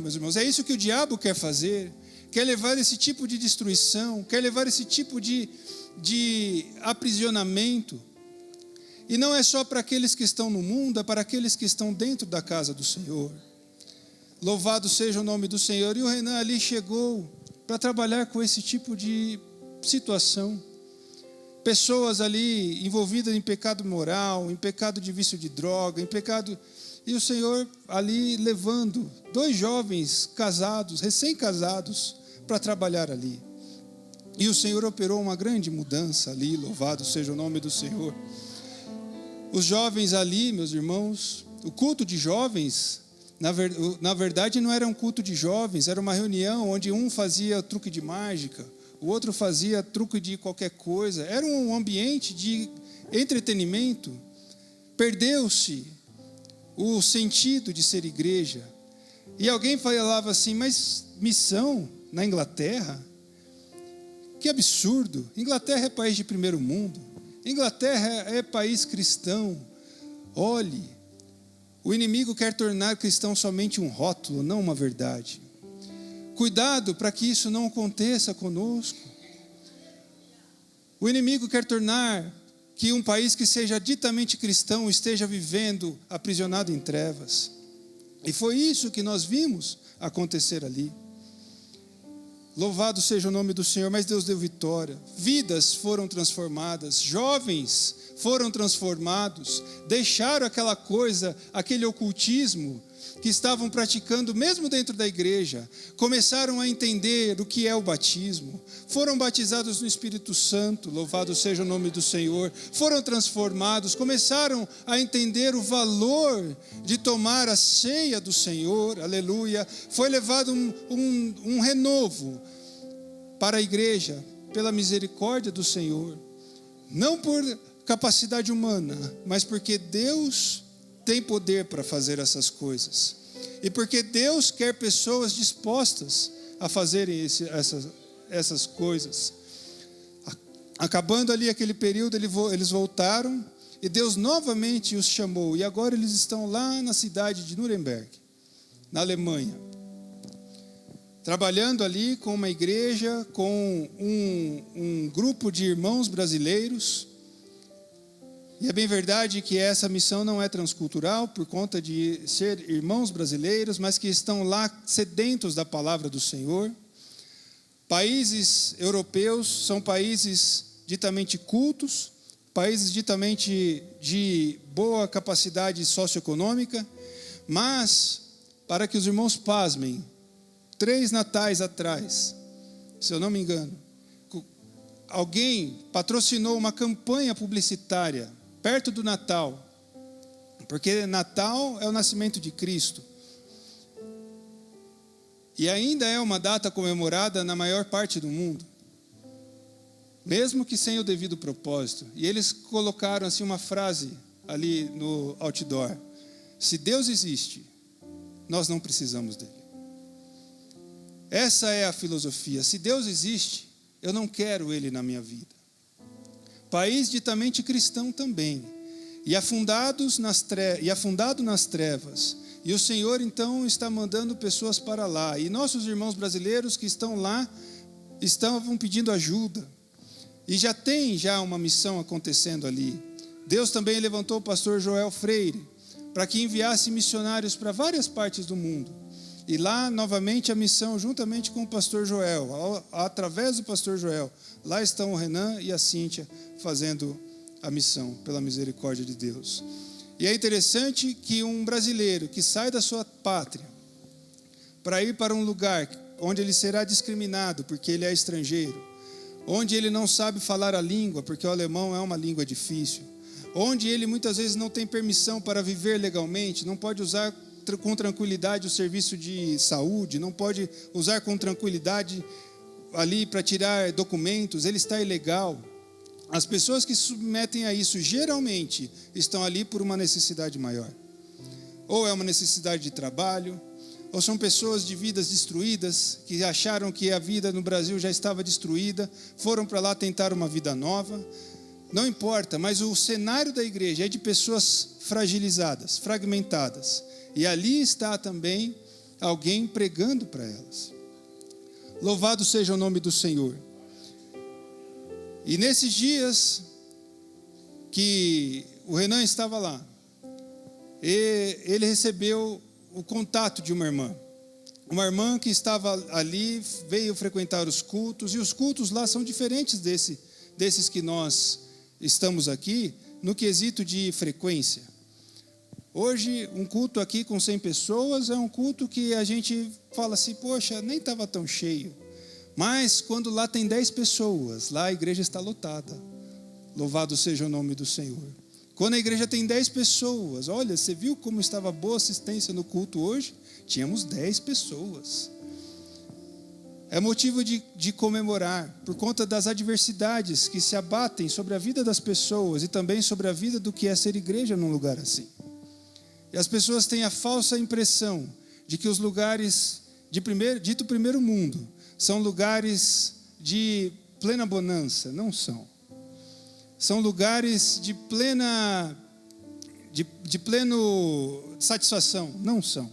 Meus irmãos, é isso que o diabo quer fazer. Quer levar esse tipo de destruição, quer levar esse tipo de aprisionamento. E não é só para aqueles que estão no mundo, é para aqueles que estão dentro da casa do Senhor. Louvado seja o nome do Senhor. E o Renan ali chegou para trabalhar com esse tipo de situação. Pessoas ali envolvidas em pecado moral, em pecado de vício de droga, em pecado... E o Senhor ali levando 2 jovens casados, recém-casados, para trabalhar ali. E o Senhor operou uma grande mudança ali, louvado seja o nome do Senhor. Os jovens ali, meus irmãos, o culto de jovens, na verdade não era um culto de jovens, era uma reunião onde um fazia truque de mágica, o outro fazia truque de qualquer coisa. Era um ambiente de entretenimento. Perdeu-se o sentido de ser igreja. E alguém falava assim, mas missão na Inglaterra? Que absurdo! Inglaterra é país de primeiro mundo. Inglaterra é país cristão. Olhe, o inimigo quer tornar cristão somente um rótulo, não uma verdade. Cuidado para que isso não aconteça conosco. O inimigo quer tornar que um país que seja ditamente cristão esteja vivendo aprisionado em trevas. E foi isso que nós vimos acontecer ali. Louvado seja o nome do Senhor, mas Deus deu vitória. Vidas foram transformadas, jovens foram transformados, deixaram aquela coisa, aquele ocultismo que estavam praticando mesmo dentro da igreja, começaram a entender o que é o batismo, foram batizados no Espírito Santo, louvado seja o nome do Senhor, foram transformados, começaram a entender o valor de tomar a ceia do Senhor, aleluia, foi levado um renovo para a igreja, pela misericórdia do Senhor, não por capacidade humana, mas porque Deus tem poder para fazer essas coisas. E porque Deus quer pessoas dispostas a fazerem essas coisas. Acabando ali aquele período, eles voltaram e Deus novamente os chamou. E agora eles estão lá na cidade de Nuremberg, na Alemanha. Trabalhando ali com uma igreja, com um grupo de irmãos brasileiros. E é bem verdade que essa missão não é transcultural por conta de ser irmãos brasileiros, mas que estão lá sedentos da palavra do Senhor. Países europeus são países ditamente cultos, países ditamente de boa capacidade socioeconômica, mas, para que os irmãos pasmem, 3 natais atrás, se eu não me engano, alguém patrocinou uma campanha publicitária perto do Natal, porque Natal é o nascimento de Cristo. E ainda é uma data comemorada na maior parte do mundo, mesmo que sem o devido propósito. E eles colocaram assim uma frase ali no outdoor: se Deus existe, nós não precisamos dele. Essa é a filosofia. Se Deus existe, eu não quero ele na minha vida. País ditamente cristão também, e afundado nas trevas, e o Senhor então está mandando pessoas para lá, e nossos irmãos brasileiros que estão lá, estavam pedindo ajuda, e já tem uma missão acontecendo ali. Deus também levantou o pastor Joel Freire, para que enviasse missionários para várias partes do mundo, e lá novamente a missão juntamente com o pastor Joel, através do pastor Joel, lá estão o Renan e a Cíntia fazendo a missão, pela misericórdia de Deus. E é interessante que um brasileiro que sai da sua pátria para ir para um lugar onde ele será discriminado porque ele é estrangeiro, onde ele não sabe falar a língua, porque o alemão é uma língua difícil, onde ele muitas vezes não tem permissão para viver legalmente, não pode usar com tranquilidade o serviço de saúde, não pode usar com tranquilidade ali para tirar documentos, ele está ilegal. As pessoas que se submetem a isso geralmente estão ali por uma necessidade maior. Ou é uma necessidade de trabalho, ou são pessoas de vidas destruídas, que acharam que a vida no Brasil já estava destruída, foram para lá tentar uma vida nova. Não importa, mas o cenário da igreja é de pessoas fragilizadas, fragmentadas. E ali está também alguém pregando para elas. Louvado seja o nome do Senhor. E nesses dias que o Renan estava lá, ele recebeu o contato de uma irmã que estava ali, veio frequentar os cultos, e os cultos lá são diferentes desses que nós estamos aqui, no quesito de frequência. Hoje, um culto aqui com 100 pessoas é um culto que a gente fala assim, poxa, nem estava tão cheio. Mas quando lá tem 10 pessoas, lá a igreja está lotada. Louvado seja o nome do Senhor. Quando a igreja tem 10 pessoas, olha, você viu como estava boa assistência no culto hoje? Tínhamos 10 pessoas. é motivo de comemorar, por conta das adversidades que se abatem sobre a vida das pessoas e também sobre a vida do que é ser igreja num lugar assim. E as pessoas têm a falsa impressão de que os lugares dito primeiro mundo são lugares de plena bonança. Não são. São lugares de plena satisfação. Não são.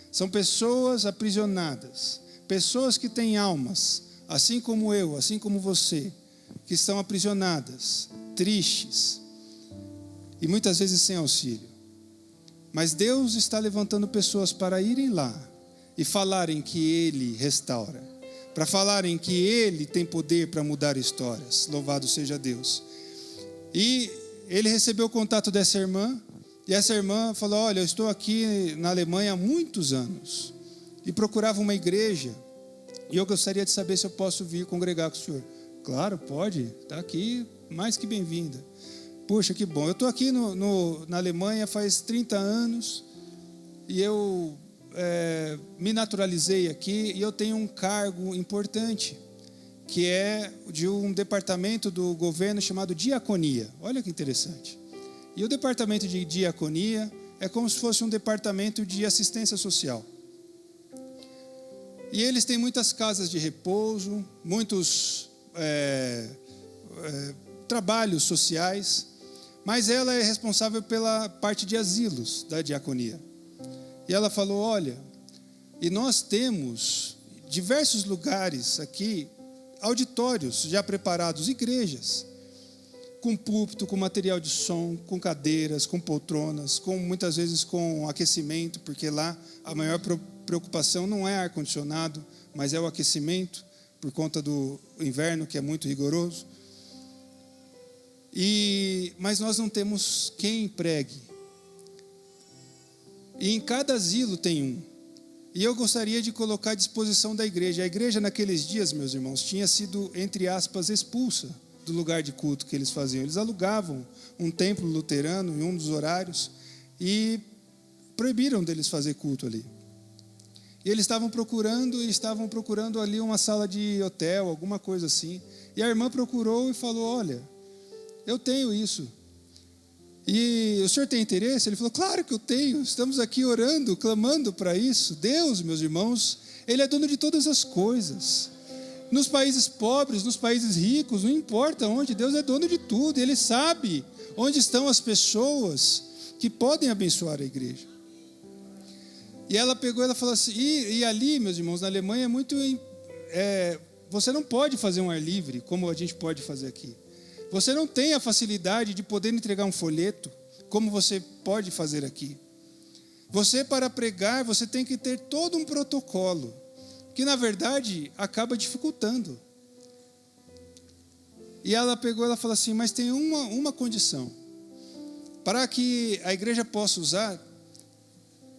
São pessoas aprisionadas. Pessoas que têm almas, assim como eu, assim como você, que estão aprisionadas, tristes e muitas vezes sem auxílio. Mas Deus está levantando pessoas para irem lá e falarem que Ele restaura, para falarem que Ele tem poder para mudar histórias. Louvado seja Deus. E ele recebeu o contato dessa irmã, e essa irmã falou: olha, eu estou aqui na Alemanha há muitos anos e procurava uma igreja, e eu gostaria de saber se eu posso vir congregar com o senhor. Claro, pode, está aqui, mais que bem-vinda. Puxa, que bom. Eu estou aqui na Alemanha faz 30 anos, e eu me naturalizei aqui, e eu tenho um cargo importante, que é de um departamento do governo chamado diaconia. Olha que interessante. E o departamento de diaconia é como se fosse um departamento de assistência social. E eles têm muitas casas de repouso, muitos trabalhos sociais, mas ela é responsável pela parte de asilos da diaconia. E ela falou: olha, e nós temos diversos lugares aqui, auditórios já preparados, igrejas, com púlpito, com material de som, com cadeiras, com poltronas, muitas vezes com aquecimento, porque lá a maior preocupação não é ar-condicionado, mas é o aquecimento, por conta do inverno, que é muito rigoroso. Mas nós não temos quem pregue. E em cada asilo tem um. E eu gostaria de colocar à disposição da igreja. A igreja naqueles dias, meus irmãos, tinha sido, entre aspas, expulsa do lugar de culto que eles faziam. Eles alugavam um templo luterano em um dos horários e proibiram deles fazer culto ali. E eles estavam procurando ali uma sala de hotel, alguma coisa assim. E a irmã procurou e falou: olha, eu tenho isso. E o senhor tem interesse? Ele falou: claro que eu tenho. Estamos aqui orando, clamando para isso. Deus, meus irmãos, Ele é dono de todas as coisas. Nos países pobres, nos países ricos, não importa onde, Deus é dono de tudo. Ele sabe onde estão as pessoas que podem abençoar a igreja. E ela pegou, ela falou assim, e ali, meus irmãos, na Alemanha é muito... você não pode fazer um ar livre, como a gente pode fazer aqui. Você não tem a facilidade de poder entregar um folheto, como você pode fazer aqui. Você, para pregar, você tem que ter todo um protocolo, que na verdade acaba dificultando. E ela pegou, ela falou assim, mas tem uma condição. Para que a igreja possa usar,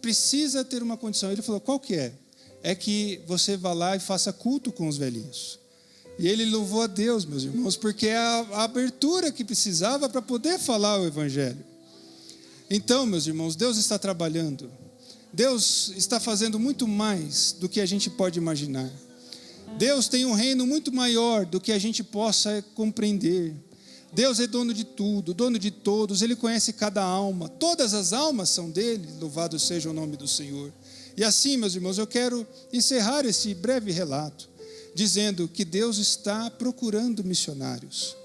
precisa ter uma condição. Ele falou, qual que é? É que você vá lá e faça culto com os velhinhos. E ele louvou a Deus, meus irmãos, porque é a abertura que precisava para poder falar o evangelho. Então, meus irmãos, Deus está trabalhando. Deus está fazendo muito mais do que a gente pode imaginar. Deus tem um reino muito maior do que a gente possa compreender. Deus é dono de tudo, dono de todos. Ele conhece cada alma. Todas as almas são dele. Louvado seja o nome do Senhor. E assim, meus irmãos, eu quero encerrar esse breve relato dizendo que Deus está procurando missionários.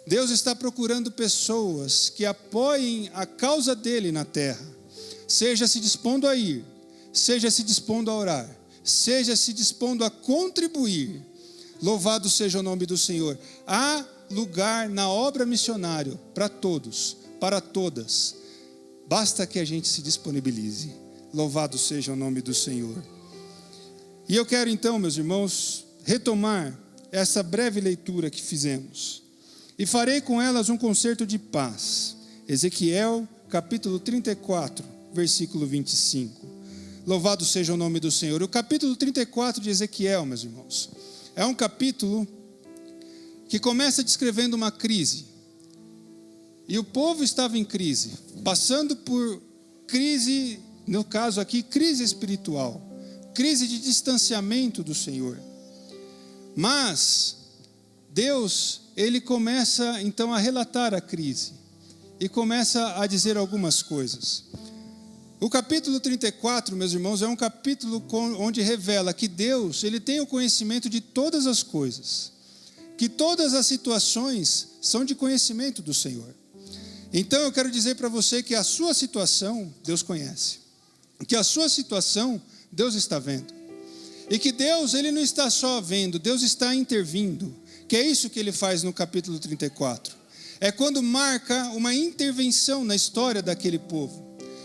Deus está procurando pessoas que apoiem a causa dele na terra. Seja se dispondo a ir, seja se dispondo a orar, seja se dispondo a contribuir. Louvado seja o nome do Senhor. Há lugar na obra missionária para todos, para todas. Basta que a gente se disponibilize. Louvado seja o nome do Senhor. E eu quero então, meus irmãos, retomar essa breve leitura que fizemos. E farei com elas um concerto de paz. Ezequiel, capítulo 34, versículo 25. Louvado seja o nome do Senhor. O capítulo 34 de Ezequiel, meus irmãos, é um capítulo que começa descrevendo uma crise. E o povo estava em crise, passando por crise, no caso aqui, crise espiritual, crise de distanciamento do Senhor. Mas Deus, ele começa então a relatar a crise e começa a dizer algumas coisas. O capítulo 34, meus irmãos, é um capítulo onde revela que Deus, ele tem o conhecimento de todas as coisas, que todas as situações são de conhecimento do Senhor. Então eu quero dizer para você que a sua situação, Deus conhece, que a sua situação, Deus está vendo, e que Deus, ele não está só vendo, Deus está intervindo, que é isso que ele faz no capítulo 34. É quando marca uma intervenção na história daquele povo.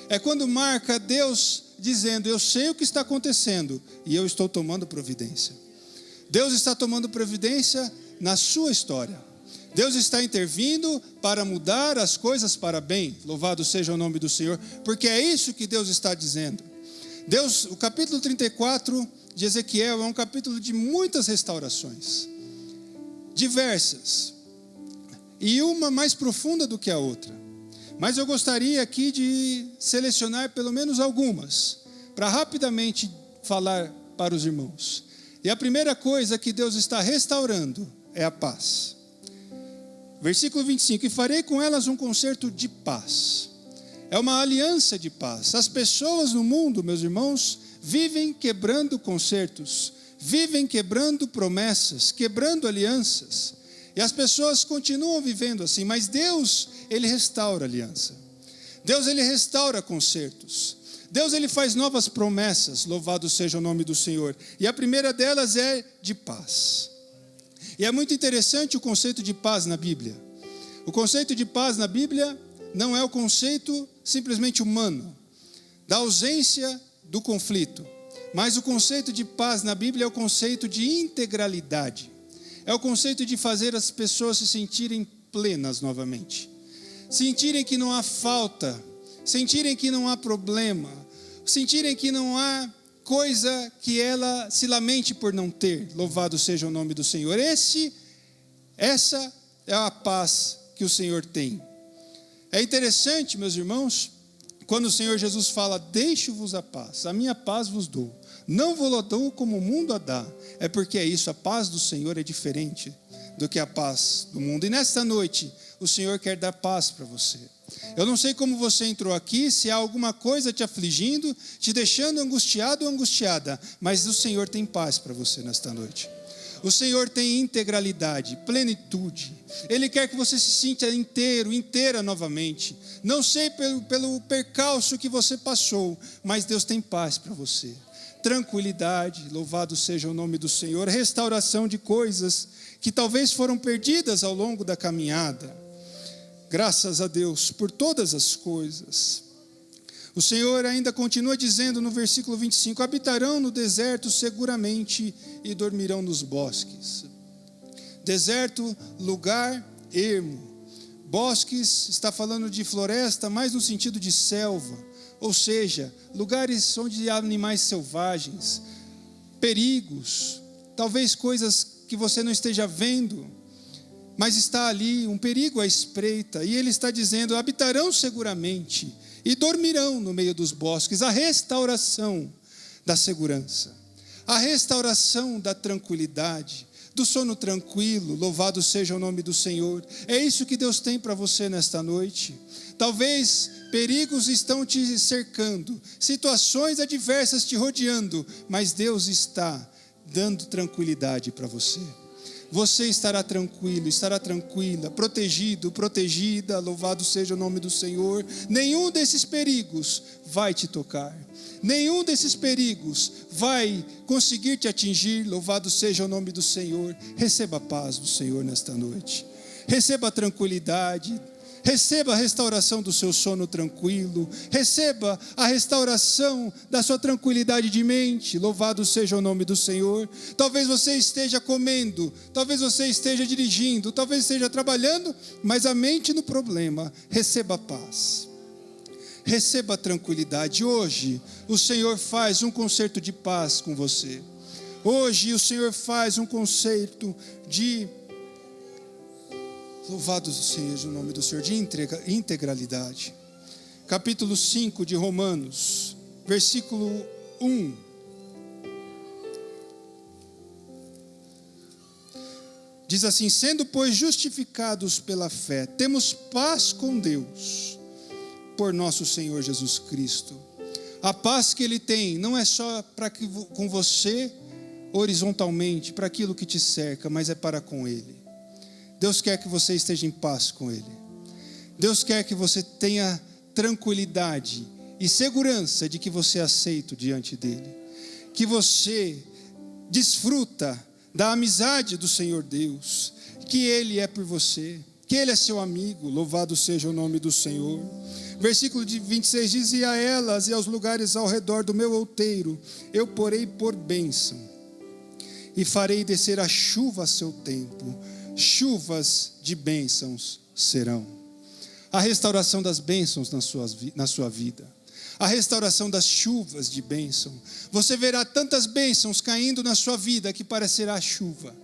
É quando marca Deus dizendo, eu sei o que está acontecendo e eu estou tomando providência. Deus está tomando providência na sua história. Deus está intervindo para mudar as coisas para bem. Louvado seja o nome do Senhor, porque é isso que Deus está dizendo. Deus, o capítulo 34 de Ezequiel é um capítulo de muitas restaurações. Diversas. E uma mais profunda do que a outra. Mas eu gostaria aqui de selecionar pelo menos algumas, para rapidamente falar para os irmãos. E a primeira coisa que Deus está restaurando é a paz. Versículo 25, e farei com elas um concerto de paz. É uma aliança de paz. As pessoas no mundo, meus irmãos, vivem quebrando concertos, vivem quebrando promessas, quebrando alianças. E as pessoas continuam vivendo assim, mas Deus, ele restaura a aliança. Deus, ele restaura concertos. Deus, ele faz novas promessas, louvado seja o nome do Senhor. E a primeira delas é de paz. E é muito interessante o conceito de paz na Bíblia. O conceito de paz na Bíblia não é o conceito simplesmente humano, da ausência do conflito. Mas o conceito de paz na Bíblia é o conceito de integralidade. É o conceito de fazer as pessoas se sentirem plenas novamente. Sentirem que não há falta, sentirem que não há problema, sentirem que não há coisa que ela se lamente por não ter. Louvado seja o nome do Senhor. Essa é a paz que o Senhor tem. É interessante, meus irmãos, quando o Senhor Jesus fala, deixo-vos a paz, a minha paz vos dou. Não vos dou como o mundo a dá. É porque é isso, a paz do Senhor é diferente do que a paz do mundo. E nesta noite, o Senhor quer dar paz para você. Eu não sei como você entrou aqui, se há alguma coisa te afligindo, te deixando angustiado ou angustiada, mas o Senhor tem paz para você nesta noite. O Senhor tem integralidade, plenitude. Ele quer que você se sinta inteiro, inteira novamente. Não sei pelo percalço que você passou, mas Deus tem paz para você. Tranquilidade, louvado seja o nome do Senhor. Restauração de coisas que talvez foram perdidas ao longo da caminhada. Graças a Deus por todas as coisas. O Senhor ainda continua dizendo no versículo 25, habitarão no deserto seguramente e dormirão nos bosques. Deserto, lugar ermo. Bosques, está falando de floresta, mais no sentido de selva. Ou seja, lugares onde há animais selvagens, perigos, talvez coisas que você não esteja vendo, mas está ali um perigo à espreita, e ele está dizendo, habitarão seguramente e dormirão no meio dos bosques. A restauração da segurança, a restauração da tranquilidade, do sono tranquilo, louvado seja o nome do Senhor. É isso que Deus tem para você nesta noite. Talvez perigos estão te cercando, situações adversas te rodeando, mas Deus está dando tranquilidade para você. Você estará tranquilo, estará tranquila, protegido, protegida, louvado seja o nome do Senhor. Nenhum desses perigos vai te tocar. Nenhum desses perigos vai conseguir te atingir, louvado seja o nome do Senhor. Receba a paz do Senhor nesta noite. Receba a tranquilidade. Receba a restauração do seu sono tranquilo. Receba a restauração da sua tranquilidade de mente. Louvado seja o nome do Senhor. Talvez você esteja comendo, talvez você esteja dirigindo, talvez esteja trabalhando, mas a mente no problema. Receba a paz. Receba a tranquilidade. Hoje o Senhor faz um concerto de paz com você. Hoje o Senhor faz um concerto de... Louvado seja o nome do Senhor, de integralidade. Capítulo 5 de Romanos, versículo 1. Diz assim: sendo, pois, justificados pela fé, temos paz com Deus, por nosso Senhor Jesus Cristo. A paz que Ele tem não é só com você, horizontalmente, para aquilo que te cerca, mas é para com Ele. Deus quer que você esteja em paz com Ele. Deus quer que você tenha tranquilidade e segurança de que você é aceito diante dEle. Que você desfruta da amizade do Senhor Deus, que Ele é por você, que Ele é seu amigo, louvado seja o nome do Senhor. Versículo 26 diz: e a elas e aos lugares ao redor do meu outeiro eu porei por bênção, e farei descer a chuva a seu tempo, chuvas de bênçãos serão. A restauração das bênçãos na sua vida, a restauração das chuvas de bênção. Você verá tantas bênçãos caindo na sua vida que parecerá chuva.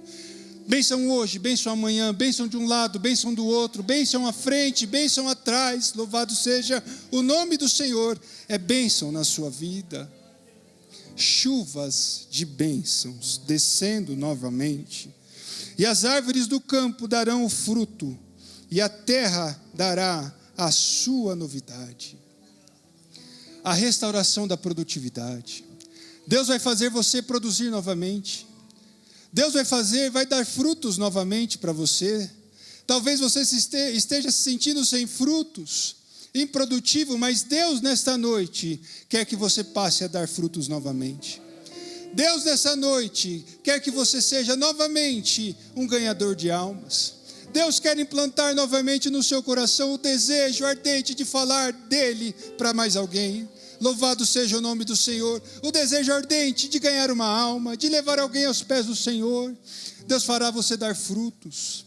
Bênção hoje, bênção amanhã, bênção de um lado, bênção do outro, bênção à frente, bênção atrás. Louvado seja o nome do Senhor. É bênção na sua vida. Chuvas de bênçãos descendo novamente. E as árvores do campo darão o fruto, e a terra dará a sua novidade. A restauração da produtividade. Deus vai fazer você produzir novamente. Deus vai dar frutos novamente para você. Talvez você esteja se sentindo sem frutos, improdutivo, mas Deus nesta noite quer que você passe a dar frutos novamente. Deus nessa noite quer que você seja novamente um ganhador de almas. Deus quer implantar novamente no seu coração o desejo ardente de falar dele para mais alguém. Louvado seja o nome do Senhor. O desejo ardente de ganhar uma alma, de levar alguém aos pés do Senhor. Deus fará você dar frutos.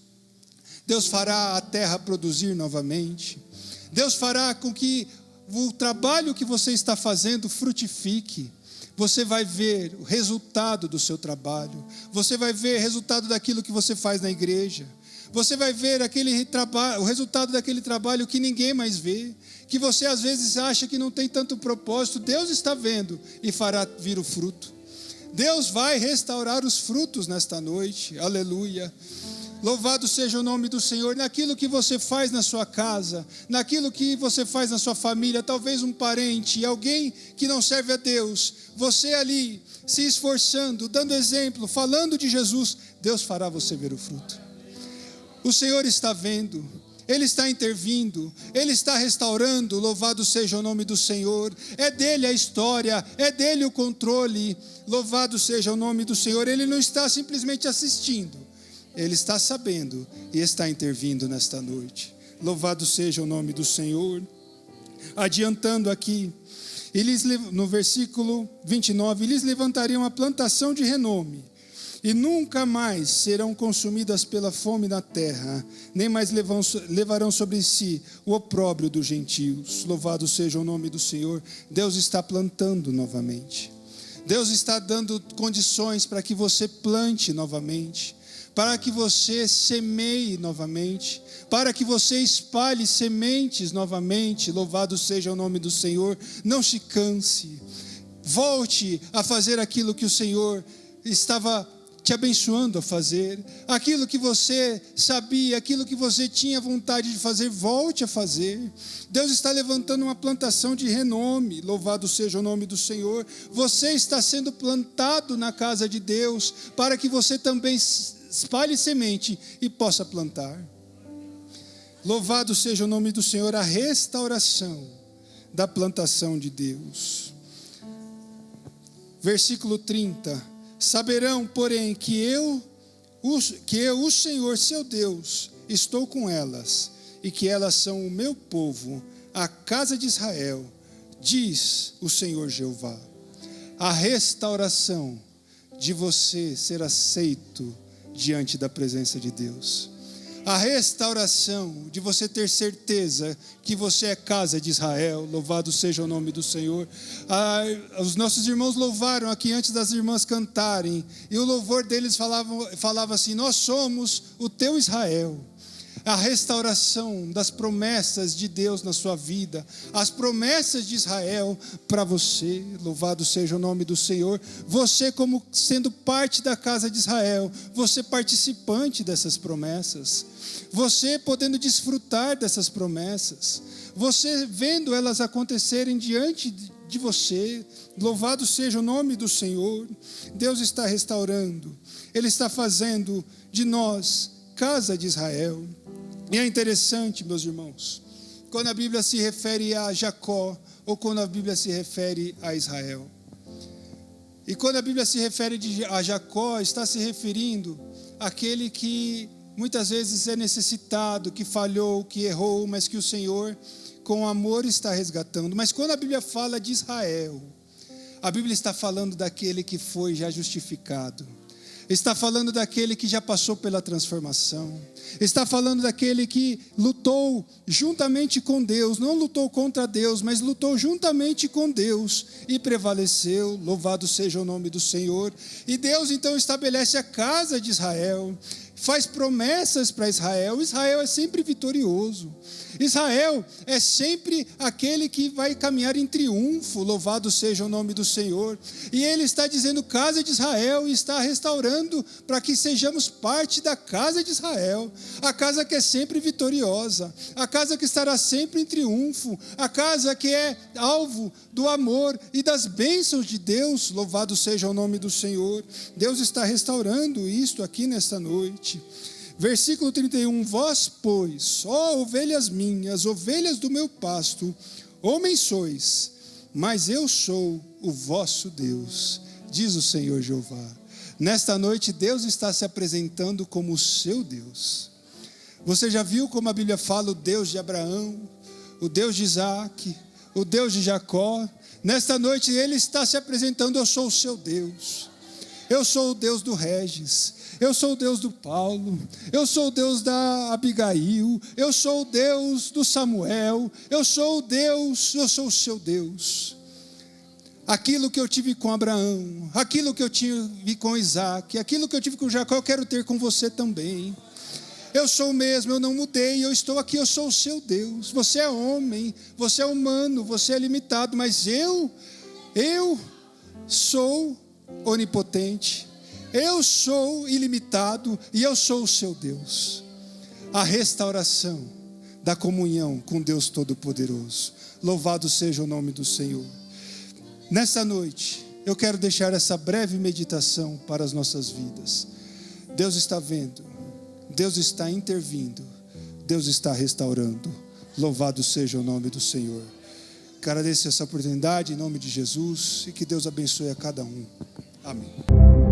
Deus fará a terra produzir novamente. Deus fará com que o trabalho que você está fazendo frutifique. Você vai ver o resultado do seu trabalho. Você vai ver o resultado daquilo que você faz na igreja. Você vai ver o resultado daquele trabalho que ninguém mais vê, que você às vezes acha que não tem tanto propósito. Deus está vendo e fará vir o fruto. Deus vai restaurar os frutos nesta noite, aleluia. Louvado seja o nome do Senhor. Naquilo que você faz na sua casa, naquilo que você faz na sua família, talvez um parente, alguém que não serve a Deus, você ali se esforçando, dando exemplo, falando de Jesus, Deus fará você ver o fruto. O Senhor está vendo, Ele está intervindo, Ele está restaurando. Louvado seja o nome do Senhor. É dele a história, é dele o controle. Louvado seja o nome do Senhor. Ele não está simplesmente assistindo, Ele está sabendo e está intervindo nesta noite. Louvado seja o nome do Senhor. Adiantando aqui, no versículo 29, eles levantariam a plantação de renome, e nunca mais serão consumidas pela fome na terra, nem mais levarão sobre si o opróbrio dos gentios. Louvado seja o nome do Senhor. Deus está plantando novamente. Deus está dando condições para que você plante novamente, para que você semeie novamente, para que você espalhe sementes novamente. Louvado seja o nome do Senhor. Não se canse. Volte a fazer aquilo que o Senhor estava te abençoando a fazer, aquilo que você sabia, aquilo que você tinha vontade de fazer, volte a fazer. Deus está levantando uma plantação de renome, louvado seja o nome do Senhor. Você está sendo plantado na casa de Deus, para que você também espalhe semente e possa plantar. Louvado seja o nome do Senhor. A restauração da plantação de Deus. Versículo 30. Saberão, porém, que eu, o Senhor, seu Deus, estou com elas, e que elas são o meu povo, a casa de Israel, diz o Senhor Jeová. A restauração de você ser aceito diante da presença de Deus. A restauração de você ter certeza que você é casa de Israel. Louvado seja o nome do Senhor. Os nossos irmãos louvaram aqui antes das irmãs cantarem, e o louvor deles falava assim: nós somos o teu Israel. a restauração das promessas de Deus na sua vida, as promessas de Israel para você. Louvado seja o nome do Senhor. Você, como sendo parte da casa de Israel, você participante dessas promessas, você podendo desfrutar dessas promessas, você vendo elas acontecerem diante de você. Louvado seja o nome do Senhor. Deus está restaurando, Ele está fazendo de nós casa de Israel. E é interessante, meus irmãos, quando a Bíblia se refere a Jacó ou quando a Bíblia se refere a Israel. E quando a Bíblia se refere a Jacó, está se referindo àquele que muitas vezes é necessitado, que falhou, que errou, mas que o Senhor com amor está resgatando. Mas quando a Bíblia fala de Israel, a Bíblia está falando daquele que foi já justificado. Está falando daquele que já passou pela transformação. Está falando daquele que lutou juntamente com Deus. Não lutou contra Deus, mas lutou juntamente com Deus e prevaleceu. Louvado seja o nome do Senhor. E Deus então estabelece a casa de Israel, faz promessas para Israel. Israel é sempre vitorioso. Israel é sempre aquele que vai caminhar em triunfo. Louvado seja o nome do Senhor. E Ele está dizendo casa de Israel e está restaurando para que sejamos parte da casa de Israel. A casa que é sempre vitoriosa, a casa que estará sempre em triunfo, a casa que é alvo do amor e das bênçãos de Deus. Louvado seja o nome do Senhor. Deus está restaurando isto aqui nesta noite. Versículo 31, vós, pois, ó ovelhas minhas, ovelhas do meu pasto, homens sois, mas eu sou o vosso Deus, diz o Senhor Jeová. Nesta noite, Deus está se apresentando como o seu Deus. Você já viu como a Bíblia fala o Deus de Abraão, o Deus de Isaac, o Deus de Jacó? Nesta noite, Ele está se apresentando, eu sou o seu Deus. Eu sou o Deus do Regis, eu sou o Deus do Paulo, eu sou o Deus da Abigail, eu sou o Deus do Samuel, eu sou o Deus, eu sou o seu Deus. Aquilo que eu tive com Abraão, aquilo que eu tive com Isaac, aquilo que eu tive com Jacó, eu quero ter com você também. Eu sou o mesmo, eu não mudei, eu estou aqui, eu sou o seu Deus. Você é homem, você é humano, você é limitado, mas eu sou onipotente, eu sou ilimitado e eu sou o seu Deus. A restauração da comunhão com Deus Todo-Poderoso. Louvado seja o nome do Senhor. Nessa noite, eu quero deixar essa breve meditação para as nossas vidas. Deus está vendo, Deus está intervindo, Deus está restaurando. Louvado seja o nome do Senhor. Agradeço essa oportunidade em nome de Jesus e que Deus abençoe a cada um. Amém.